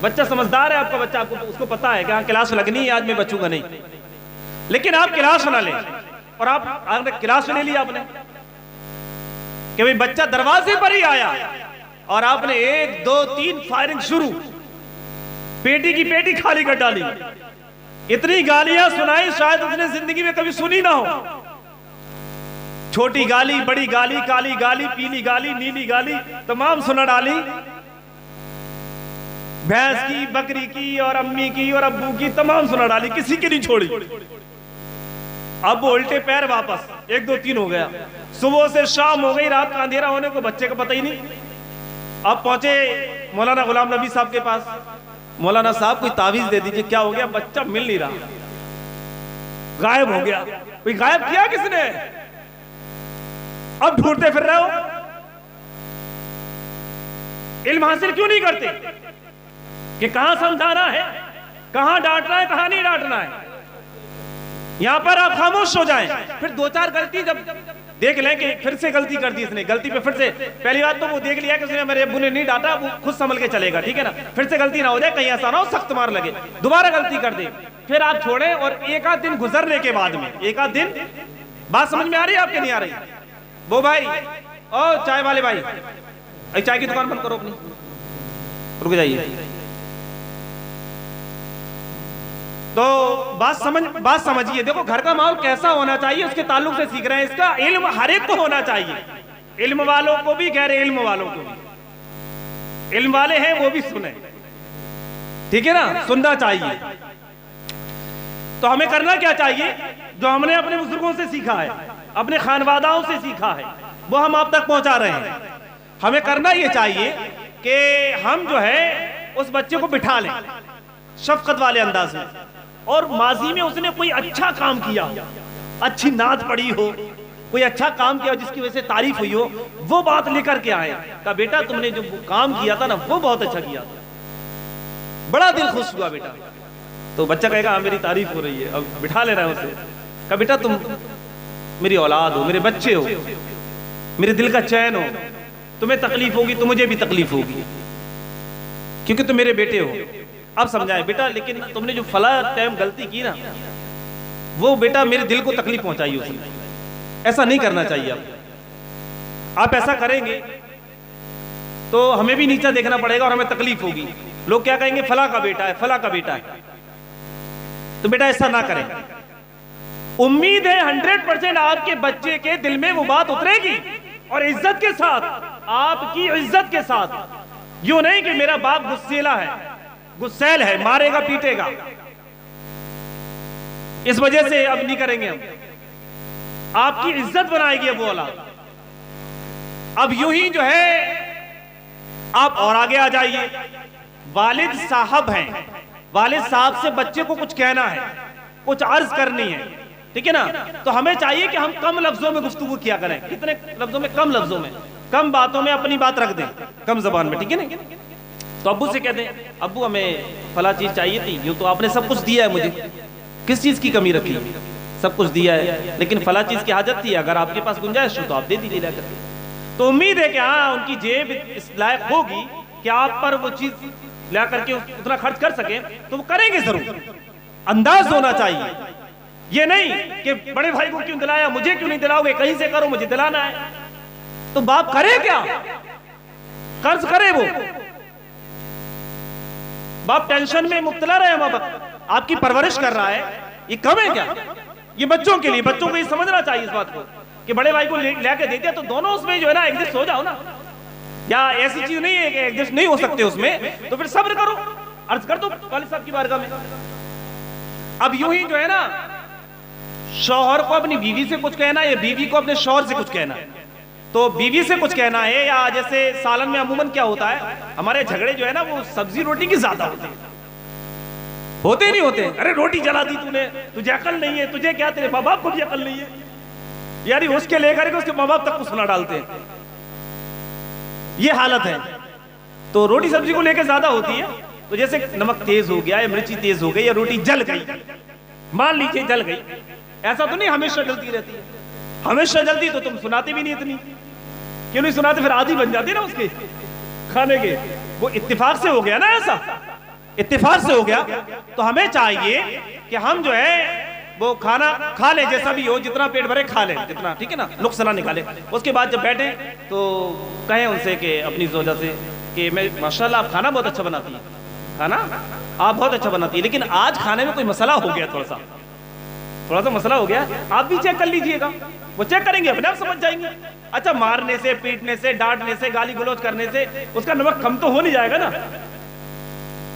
बच्चा समझदार है आपका बच्चा, आपको उसको पता है कि हाँ क्लास लगनी है, आज मैं बचूंगा नहीं। लेकिन आप क्लास सुना लें, और आपने क्लास सुन ली आपने कि भाई बच्चा दरवाजे पर ही आया और आपने 1 2 3 फायरिंग शुरू, पेटी की पेटी खाली कर डाली। इतनी गालियां सुनाई शायद उसने जिंदगी में कभी सुनी ना हो। छोटी गाली, बड़ी गाली, काली गाली, पीली गाली, नीली गाली, तमाम सुना डाली। भैंस की, बकरी की और अम्मी की और अब्बू की तमाम सुना डाली, किसी की नहीं छोड़ी। अब वो उल्टे पैर वापस 1 2 3 हो गया। सुबह से शाम हो गई, रात का अंधेरा होने को बच्चे को पता ही नहीं। अब पहुंचे मौलाना गुलाम नबी साहब के पास। मौलाना साहब कोई तावीज दे दीजिए, क्या हो गया? बच्चा मिल नहीं रहा, गायब हो गया। कोई गायब किया किसने? अब ढूंढते फिर रहे हो। इल्म हासिल क्यों नहीं करते कि कहां समझाना है, कहां डांटना है, कहां नहीं डांटना है। यहां पर आप खामोश हो जाएं, फिर 2-4 गलती जब देख लें कि फिर से गलती कर दी इसने, गलती पे फिर से, पहली बात तो वो देख लिया कि उसने मेरे अब्बू ने नहीं डांटा, वो खुद संभल के चलेगा, ठीक है ना। फिर से गलती ना हो जाए, कहीं ऐसा ना हो सख्त मार लगे, दोबारा गलती कर दे, फिर आप छोड़ें। और 1 आध दिन गुजरने के बाद में, 1 आध दिन, बात समझ में आ रही है आपके? नहीं आ रही? वो भाई, ओ चाय वाले भाई, चाय की दुकान बंद करो अपनी, रुक जाइए। तो बात समझिए। देखो घर का माहौल कैसा होना चाहिए उसके ताल्लुक से सीख रहे हैं। इसका इल्म हर एक को होना चाहिए, इल्म वालों को भी, गैर इल्म वालों को भी। इल्म वाले हैं वो भी सुने, ठीक है ना, सुनना चाहिए। तो हमें करना क्या चाहिए? जो हमने अपने बुजुर्गों से सीखा है, अपने खानवादाओं से सीखा है, वो हम आप तक पहुंचा रहे हैं। हमें करना यह चाहिए कि हम जो है उस बच्चे को बिठा लें शफकत वाले अंदाज में, और माजी में उसने कोई अच्छा काम किया, अच्छी नात पढ़ी हो, कोई अच्छा काम किया जिसकी वजह से तारीफ हुई हो, वो बात लेकर के आए। कहा बेटा तुमने जो काम किया था ना वो बहुत अच्छा किया था, बड़ा दिल खुश हुआ बेटा। तो बच्चा कहेगा हाँ मेरी तारीफ हो रही है। अब बिठा ले रहा है उसे, कहा बेटा तुम मेरी औलाद हो, मेरे बच्चे हो, मेरे दिल का चैन हो, तुम्हें तकलीफ होगी तो मुझे भी तकलीफ होगी क्योंकि तुम मेरे बेटे हो। अब समझाए बेटा लेकिन तुमने जो फला टाइम गलती की ना, वो बेटा मेरे दिल को तकलीफ पहुंचाई उसने, ऐसा नहीं करना चाहिए। आप ऐसा करेंगे तो हमें भी नीचा देखना पड़ेगा और हमें तकलीफ होगी। लोग क्या कहेंगे, फला का बेटा है, फला का बेटा है। तो बेटा ऐसा ना करें। उम्मीद है 100% आपके बच्चे के दिल में वो बात उतरेगी और इज्जत के साथ, आपकी इज्जत के साथ। यूं नहीं कि मेरा बाप गुस्सेला है, गुस्सैल है, मारेगा पीटेगा, इस वजह से अब नहीं करेंगे हम। आपकी इज्जत बनाएगी अब वो औलाद। अब यूं ही जो है आप और आगे आ जाइए। वालिद साहब हैं, वालिद साहब से बच्चे को कुछ कहना है, कुछ अर्ज करनी है, ठीक है ना। तो हमें चाहिए कि हम कम लफ्जों में गुफ्तगू किया करें। कितने लफ्जों में? कम लफ्जों में, कम बातों में अपनी बात रख दें, कम जबान में, ठीक है ना। तो अब्बू से कहते हैं, अब्बू हमें फला चीज चाहिए थी, यूं तो आपने सब कुछ दिया है मुझे, किस चीज की कमी रखी? सब कुछ दिया है, लेकिन फला चीज की हाजत थी, अगर आपके पास गुंजाइश हो तो आप दे दीजिए लाकर। तो उम्मीद है कि हाँ उनकी जेब इस लायक होगी कि आप पर वो चीज ला करके उतना खर्च कर सके, तो वो करेंगे जरूर। अंदाज होना चाहिए, ये नहीं कि बड़े भाई को क्यों दिलाया, मुझे क्यों नहीं दिलाओगे, कहीं से करो, मुझे दिलाना है। तो बाप करे क्या? कर्ज करे वो। बाप टेंशन में मुब्तला रहे, माँ बाप आपकी परवरिश कर रहा है, ये कम है क्या? ये बच्चों के लिए, बच्चों को ये समझना चाहिए इस बात को कि बड़े भाई को लेके देते हैं तो दोनों उसमें जो है ना एडजस्ट हो जाओ ना। या ऐसी चीज नहीं है कि एडजस्ट नहीं हो सकते उसमें, तो फिर सब्र करो, अर्ज कर दो वालिद साहब की बारगाह में। अब यूं ही जो है ना, शौहर को अपनी बीवी से कुछ कहना है या बीवी को अपने शौहर से कुछ कहना है। तो बीवी से कुछ कहना है, या जैसे सालन में अमूमन क्या होता है, हमारे झगड़े जो है ना वो सब्जी रोटी की ज्यादा होते नहीं होते। अरे रोटी जला दी तूने, तुझे अकल नहीं है, तुझे क्या, तेरे माँ बाप को भी अकल नहीं है, यानी उसके लेकर के उसके माँ बाप तक को सुना डालते हैं। ये हालत है। तो रोटी सब्जी को लेकर ज्यादा होती है। तो जैसे नमक तेज हो गया या मिर्ची तेज हो गई या रोटी जल गई, मान लीजिए जल गई, ऐसा तो नहीं हमेशा जलती रहती है। हमेशा जल्दी तो तुम सुनाते भी नहीं इतनी, क्यों नहीं सुनाते? फिर आदि बन जाती ना उसके खाने के। वो इत्तेफाक से हो गया ना, ऐसा इत्तेफाक से हो गया। तो हमें चाहिए कि हम जो है वो खाना खा ले, जैसा भी हो, जितना पेट भरे खा ले, जितना, ठीक है ना, नुक्स ना निकाले। उसके बाद जब बैठे तो कहें उनसे कि अपनी वजह से कि मैं माशाल्लाह आप खाना बहुत अच्छा बनाती है, खाना आप बहुत अच्छा बनाती है, लेकिन आज खाने में कोई मसला हो गया, थोड़ा सा मसला हो गया, आप भी चेक कर लीजिएगा। वो चेक करेंगे, अपने आप समझ जाएंगे। अच्छा, मारने से, पीटने से, डांटने से, गाली गलौज करने से उसका नमक कम तो हो नहीं जाएगा ना,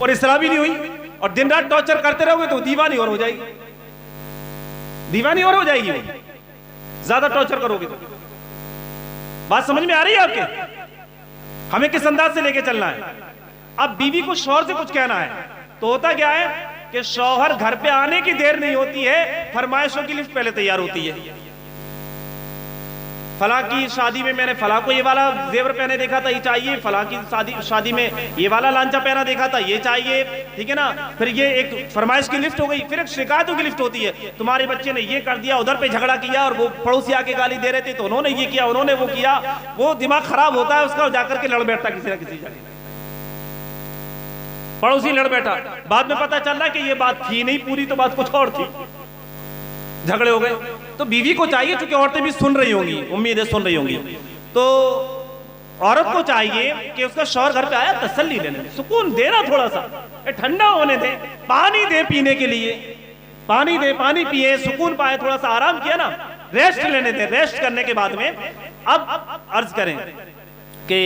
और इसरा भी नहीं हुई। और दिन रात टॉर्चर करते रहोगे तो दीवानी और हो जाएगी, दीवानी और हो जाएगी। वो ज्यादा टॉर्चर करोगे तो। बात समझ में आ रही है आपके? हमें किस अंदाज से लेके चलना है। अब बीवी को शौहर से कुछ कहना है तो होता क्या है कि शौहर घर पे आने की देर नहीं होती है, फरमाइशों की लिस्ट पहले तैयार होती है। फला की शादी में मैंने फला को ये वाला जेवर पहने देखा था, ये चाहिए। फला की शादी में ये वाला लांचा पहना देखा था, ये चाहिए, ठीक है ना। फिर ये एक फरमाइश की लिस्ट हो गई। फिर एक शिकायतों की लिस्ट होती है, तुम्हारे बच्चे ने ये कर दिया, उधर पे झगड़ा किया, और वो पड़ोसी आके गाली दे रहे थे तो उन्होंने ये किया, उन्होंने वो किया। वो दिमाग खराब होता है उसका, जाकर के लड़ बैठता किसी ना किसी जगह, पड़ोसी लड़ बैठा। बाद में पता चल रहा है कि ये बात थी नहीं पूरी, तो बात कुछ और थी, झगड़े हो गए। तो बीवी को चाहिए, चूंकि औरतें भी सुन रही होंगी, उम्मीदें सुन रही होंगी, तो औरत को चाहिए कि उसका शौहर घर पे आया, तसल्ली लेने, सुकून देना, थोड़ा सा ठंडा होने दे, पानी दे पीने के लिए, पानी दे, पानी पिए, सुकून पाए, थोड़ा सा आराम किया ना, रेस्ट लेने दे। रेस्ट करने के बाद में अब अर्ज करें कि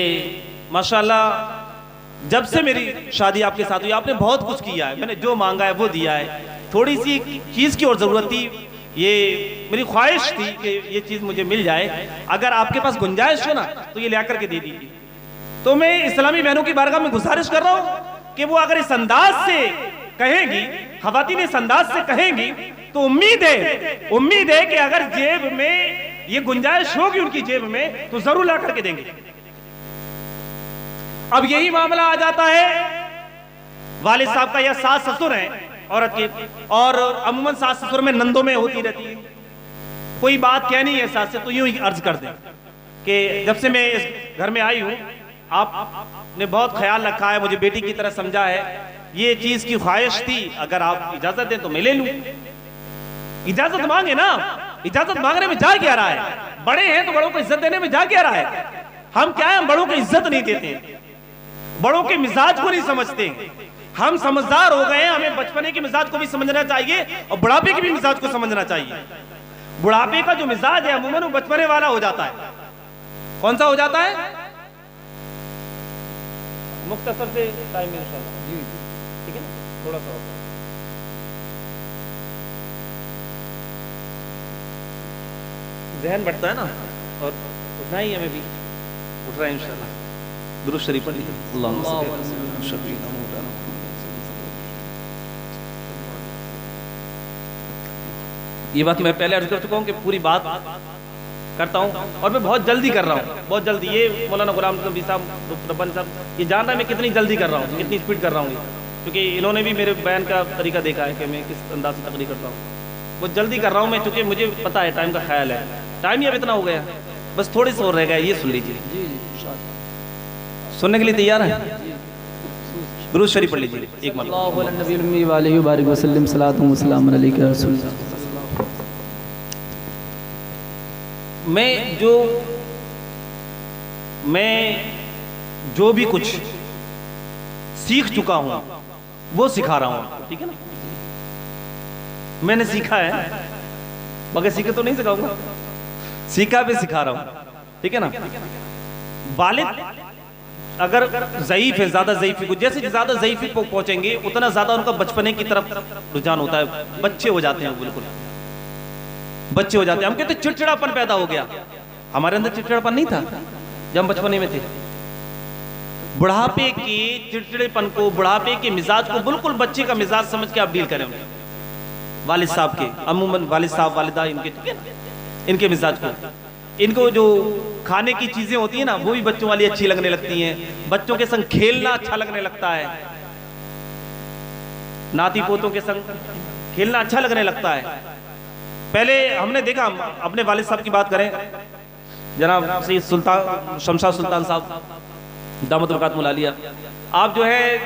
माशाल्लाह जब से मेरी शादी आपके साथ हुई, आपने बहुत कुछ किया है, मैंने जो मांगा है वो दिया है। थोड़ी सी चीज की और जरूरत थी, ये मेरी ख्वाहिश थी कि ये चीज मुझे मिल जाए, अगर आपके पास गुंजाइश हो ना तो ये लेकर के दे दीजिए। तो मैं इस्लामी बहनों की बारगाह में गुजारिश कर रहा हूं कि वो अगर इस अंदाज से कहेंगी, खवातीन इस अंदाज से कहेंगी, तो उम्मीद है कि अगर जेब में ये गुंजाइश होगी उनकी जेब में, तो जरूर ला करके देंगे। अब यही मामला आ जाता है वालिद साहब का, या सास ससुर है औरत की, और अमूमन सास ससुर में नंदों में होती रहती है। कोई बात कहनी है सास से तो यूं ही अर्ज कर दें कि जब से मैं इस घर में आई हूं, आपने बहुत ख्याल रखा है, मुझे बेटी की तरह समझा है, ये चीज की ख्वाहिश थी, अगर आप इजाजत दें तो मैं ले लूं। इजाजत मांगे ना, इजाजत मांगने में जा क्या रहा है? बड़े हैं तो बड़ों को इज्जत देने में जा क्या रहा है? हम क्या है, हम बड़ों को इज्जत नहीं देते हैं, बड़ों के मिजाज को नहीं समझते। हम समझदार हो गए हैं, हमें बचपने के मिजाज को भी समझना चाहिए और बुढ़ापे के भी मिजाज को समझना चाहिए। बुढ़ापे का जो मिजाज है अमूमन वो बचपने वाला हो जाता है। कौन सा हो जाता है? मुख्तसर से टाइम है इंशाल्लाह जी, ठीक है ना, थोड़ा सा जहन बढ़ता है ना, और उठना ही हमें भी उठ रहा है इंशाल्लाह। दुरूद शरीफ पढ़ लीजिए। ये बात मैं पहले अर्ज कर चुका हूँ कि पूरी बात करता हूँ और मैं बहुत जल्दी कर रहा हूँ, बहुत जल्दी। ये मौलाना गुलाम नबी साहब रब्बानी साहब ये जान रहा है मैं कितनी जल्दी कर रहा हूँ, कितनी स्पीड कर रहा हूँ, क्योंकि इन्होंने भी मेरे बयान का तरीका देखा है कि मैं किस अंदाज से तकरीर करता हूँ। बहुत जल्दी कर रहा हूँ मैं, क्योंकि मुझे पता है टाइम का ख्याल है, टाइम ही अब इतना हो गया, बस थोड़ी सी और रह गया। ये सुन लीजिए, सुनने के लिए तैयार है? दुरूद शरीफ पढ़ लीजिए एक मरतबा। मैं जो भी कुछ सीख चुका हूं वो सिखा रहा हूं, ठीक है ना। मैंने सीखा है, मगर सीखे तो नहीं सिखाऊंगा, सीखा भी सिखा रहा हूं, ठीक है ना। वालिद अगर ज़ईफ है, ज्यादा ज़ईफ, जैसे ज्यादा ज़ईफ पहुंचेंगे उतना ज्यादा उनका बचपने की तरफ रुझान होता है, बच्चे हो जाते हैं, बिल्कुल बच्चे हो जाते हैं। हम कहते चिड़चिड़ापन पैदा हो गया, हमारे अंदर चिड़चिड़ापन नहीं था जब हम बचपने में थे। बुढ़ापे के चिड़चिड़ेपन को, बुढ़ापे के मिजाज को बिल्कुल बच्चे का मिजाज समझ के आप डील करें। वालिद साहब के, अमूमन वालिद साहब वालिदा इनके, ठीक है, इनके मिजाज को, इनको जो खाने की चीजें होती है ना वो भी बच्चों वाली अच्छी लगने लगती हैं, बच्चों के संग खेलना अच्छा लगने लगता है, नाती पोतों के संग खेलना अच्छा लगने लगता है। पहले हमने देखा, अपने वालिद साहब की बात करें, जनाब सैयद सुल्तान शमशाद सुल्तान साहब दामत बरकातुहुल आलिया, आप जो है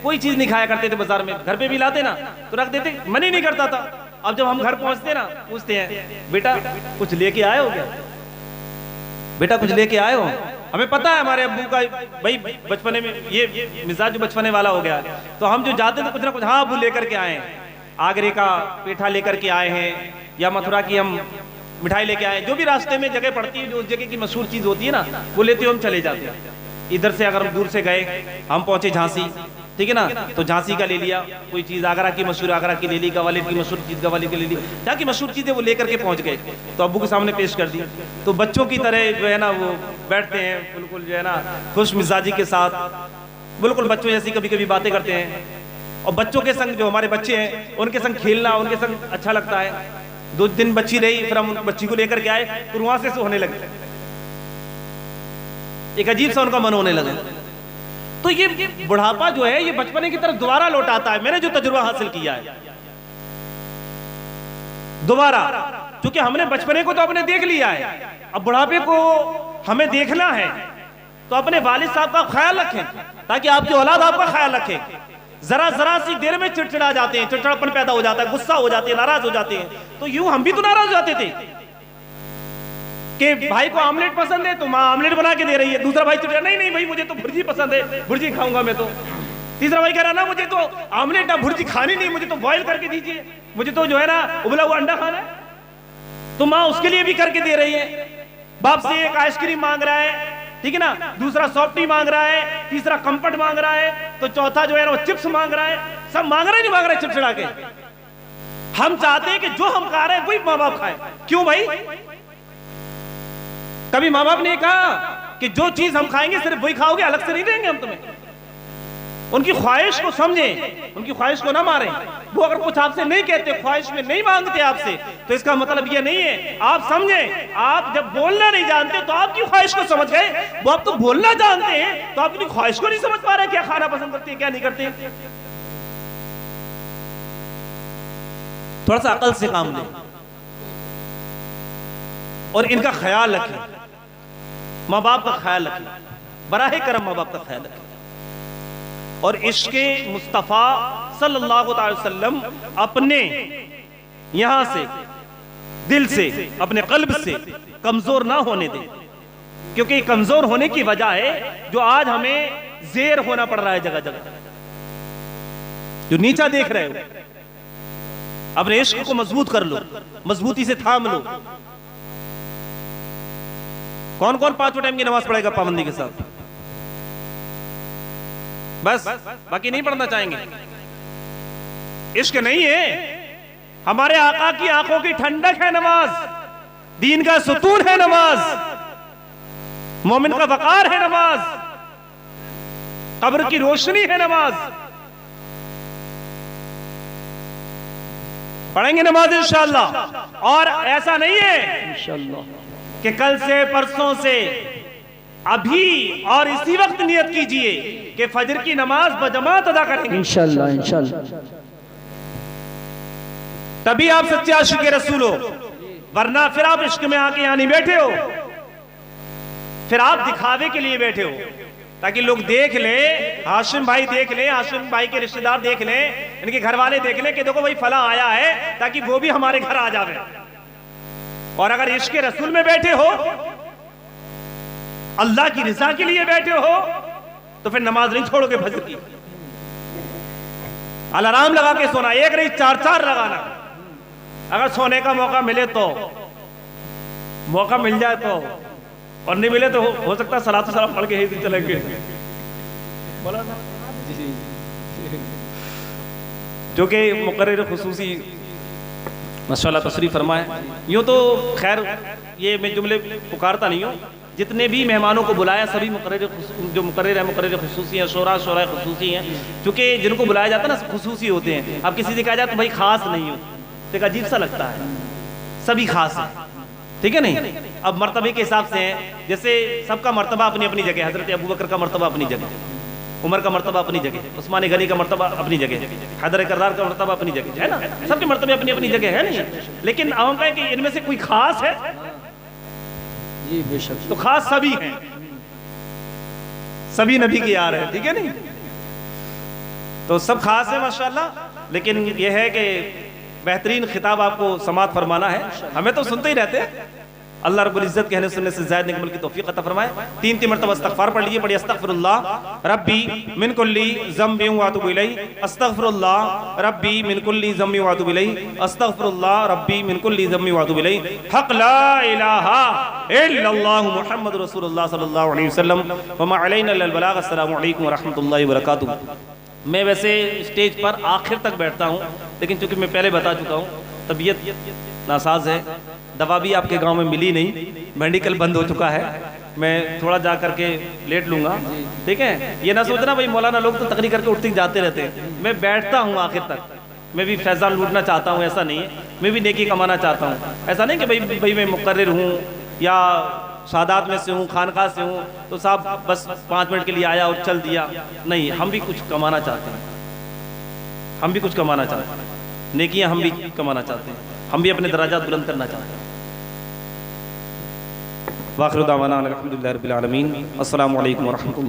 कोई चीज नहीं खाया करते थे बाजार में, घर पे भी लाते ना तो रख देते, मन ही नहीं करता था। अब जब हम घर पहुंचते ना पूछते हैं बेटा कुछ लेके आए हो क्या, बेटा कुछ लेके आए हो। हमें पता है हमारे अब्बू का भाई बचपने में ये मिजाज जो बचपने वाला हो गया, तो हम जो जाते थे कुछ ना कुछ, हाँ अब्बू लेकर के आए हैं, आगरे का पेठा लेकर के आए हैं या मथुरा की हम मिठाई लेके आए, जो भी रास्ते में जगह पड़ती है, जो उस जगह की मशहूर चीज होती है ना वो लेते हुए हम चले जाते हैं। इधर से अगर हम दूर से गए, हम पहुंचे झांसी, ठीक है ना, तो झांसी का ले लिया कोई चीज, आगरा की मशहूर आगरा की ले ली, ग्वालियर की मशहूर चीज ग्वालियर की ले ली, जहाँ की मशहूर चीजें वो लेकर के पहुंच गए, तो अब्बू के सामने पेश कर दी। तो बच्चों की तरह जो है ना वो बैठते हैं, बिल्कुल जो है ना खुश मिजाजी के साथ, बिल्कुल बच्चों जैसी कभी कभी बातें करते हैं, और बच्चों के संग जो हमारे बच्चे हैं उनके संग खेलना, उनके संग अच्छा लगता है। 2 दिन बच्ची रही, फिर हम बच्ची को लेकर के आए, फिर वहां से होने लगे, एक अजीब सा उनका मन होने लगा। तो ये बुढ़ापा जो है ये बचपने की तरफ दोबारा लौट आता है। मैंने जो तजुर्बा हासिल किया है दोबारा, क्योंकि हमने बचपने को तो अपने देख लिया है, अब बुढ़ापे को हमें देखना है, तो अपने वालिद साहब का ख्याल रखें ताकि आपकी औलाद आपका ख्याल रखे। जरा सी देर में चिड़चिड़ा जाते हैं, चिड़चिड़ापन पैदा हो जाता है, गुस्सा हो जाते हैं, नाराज हो जाते हैं। तो यूं हम भी तो नाराज हो जाते थे कि भाई को आमलेट पसंद है तो माँ आमलेट बना के दे रही है, दूसरा भाई चिड़चिड़ा नहीं भाई मुझे तो भुर्जी पसंद है, भुर्जी खाऊंगा मैं तो। तीसरा भाई कह रहा ना मुझे तो आमलेट ना भुर्जी खानी नहीं, मुझे तो बॉयल करके दीजिए, मुझे तो जो है ना उबला हुआ अंडा खाना है। तो माँ उसके लिए भी करके दे रही है। बाप से एक आइसक्रीम मांग रहा है, ठीक है ना, दूसरा सॉफ्टी मांग रहा है, तीसरा कंपट मांग रहा है, तो चौथा जो है ना वो चिप्स मांग रहा है। सब मांग रहे नहीं मांग रहे चिड़चिड़ा के। हम चाहते हैं कि जो हम खा रहे हैं वही माँ बाप खाए। क्यों भाई? कभी माँ बाप ने कहा कि जो चीज हम खाएंगे सिर्फ वही खाओगे, अलग से नहीं देंगे हम तुम्हें। उनकी ख्वाहिश को समझें, उनकी ख्वाहिश को ना मारें। वो अगर कुछ आपसे नहीं कहते, ख्वाहिश में नहीं मांगते आपसे, तो इसका मतलब ये नहीं है। आप समझें, आप जब बोलना नहीं जानते तो आपकी ख्वाहिश को समझ गए, वो आप तो बोलना जानते हैं तो आप अपनी ख्वाहिश को नहीं समझ पा रहे, क्या खाना पसंद करते हैं क्या नहीं करते। थोड़ा सा अकल से काम लें और इनका ख्याल रखें, माँ बाप का ख्याल रखें, बराहे करम माँ बाप का ख्याल रखें। और इश्क़े मुस्तफ़ा सल्लल्लाहु अलैहि वसल्लम अपने यहां से, दिल से, अपने कल्ब से कमजोर ना होने दें। क्योंकि कमजोर होने की वजह है जो आज हमें जेर होना पड़ रहा है जगह जगह, जो नीचा देख रहे हो। अपने इश्क को मजबूत कर लो, मजबूती से थाम लो। कौन कौन पांचों टाइम की नमाज पढ़ेगा पाबंदी के साथ? बस, बाकी नहीं पढ़ना चाहेंगे। इश्क नहीं है, हमारे आका की आंखों की ठंडक है नमाज, दीन का सुतून है नमाज, मोमिन का वकार है नमाज, कब्र की रोशनी है नमाज। पढ़ेंगे नमाज इंशाअल्लाह। और ऐसा नहीं है इंशाअल्लाह कि कल से परसों से, अभी और इसी वक्त नियत कीजिए कि फजर की नमाज बजमात अदा करेंगे इंशाअल्लाह इंशाअल्लाह। तभी आप सच्चे आशिक़े रसूल हो, वरना फिर आप इश्क में आके यहां नहीं बैठे हो, फिर आप दिखावे के लिए बैठे हो ताकि लोग देख ले, हाशिम भाई देख ले, हाशिम भाई के रिश्तेदार देख ले, इनके घर वाले देख ले कि देखो भाई फला आया है, ताकि वो भी हमारे घर आ जावे। और अगर इश्क रसूल में बैठे हो, अल्लाह की रिजा के लिए बैठे हो, तो फिर नमाज नहीं छोड़ोगे फजर की। अलार्म लगा के सोना, एक नहीं 4-4 लगाना। अगर सोने का मौका मिले तो, मौका मिल जाए तो, और नहीं मिले तो हो सकता है सलातो सलाम पढ़ के ही दिन चलेंगे। बोला ना जो कि मुकर्रर खुसूसी माशाअल्लाह तशरीफ फरमाए। यूँ तो खैर ये मैं जुमले पुकारता नहीं हूँ, जितने भी मेहमानों को बुलाया सभी मुकर्रर जो मुकर्रर है मुकर्रर खुसूसी हैं, शोरा खुसूसी हैं, क्योंकि जिनको बुलाया जाता है ना खुसूसी होते हैं। अब किसी से कहा जाए तो भाई खास नहीं हो तो एक अजीब सा लगता है, सभी खास है, ठीक है नहीं। अब मर्तबे के हिसाब से हैं, जैसे सबका मर्तबा अपनी अपनी जगह, हजरत अबू बकर का मर्तबा अपनी जगह, उमर का मर्तबा अपनी जगह, उस्मान गनी का मर्तबा अपनी जगह, हैदर कररार का मर्तबा अपनी जगह है ना, सबके मर्तबे अपनी अपनी जगह है नहीं। लेकिन हम कहें कि इनमें से कोई खास है जी बेशक, तो खास सभी हैं, सभी नबी के यार हैं, ठीक है नहीं। तो सब खास है माशाअल्लाह। लेकिन यह है कि बेहतरीन खिताब आपको समात फरमाना है। हमें तो सुनते ही रहते हैं, अल्लाह रब्बुल इज्जत कहने सुनने से ज़ायद निकमल की तौफीक अता फरमाए। 3 मरतबा इस्तग़फ़ार पढ़ लीजिए, पढ़िए अस्तग़फ़िरुल्लाह रब्बी मिन कुल्ली ज़म्बिन व अतूबु इलैहि, अस्तग़फ़िरुल्लाह रब्बी मिन कुल्ली ज़म्बिन व अतूबु इलैहि, अस्तग़फ़िरुल्लाह रब्बी मिन कुल्ली ज़म्बिन व अतूबु इलैहि, हक़ ला इलाहा इल्लल्लाह मुहम्मदुर रसूलुल्लाह सल्लल्लाहु अलैहि वसल्लम व मा अलैना इल्लल बलाग। अस्सलामु अलैकुम व रहमतुल्लाहि व बरकातुहू। मैं वैसे स्टेज पर आखिर तक बैठता हूँ, लेकिन चूंकि मैं पहले बता चुका हूँ तबीयत नासाज है, दवा भी आपके गांव में मिली नहीं, मेडिकल बंद हो चुका है, मैं थोड़ा जा करके लेट लूँगा, ठीक है। ये ना सोचना भाई मौलाना लोग तो तकरीर करके उठते जाते रहते हैं, मैं बैठता हूँ आखिर तक। मैं भी फैज़ान लूटना चाहता हूँ, ऐसा नहीं है, मैं भी नेकी कमाना चाहता हूँ। ऐसा नहीं कि भाई मैं मुकर्रिर हूँ या सादात में से हूँ, खानका से हूँ, तो साहब बस 5 मिनट के लिए आया और चल दिया। नहीं, हम भी कुछ कमाना चाहते हैं, हम भी कुछ कमाना चाहते हैं, नेकियां हम भी कमाना चाहते हैं, हम भी अपने दराजात बुलंद करना चाहते हैं। वाखिर दावाना अल्हम्दुलिल्लाहि रब्बिल आलमीन। अस्सलामु अलैकुम व रहमतुल्लाह।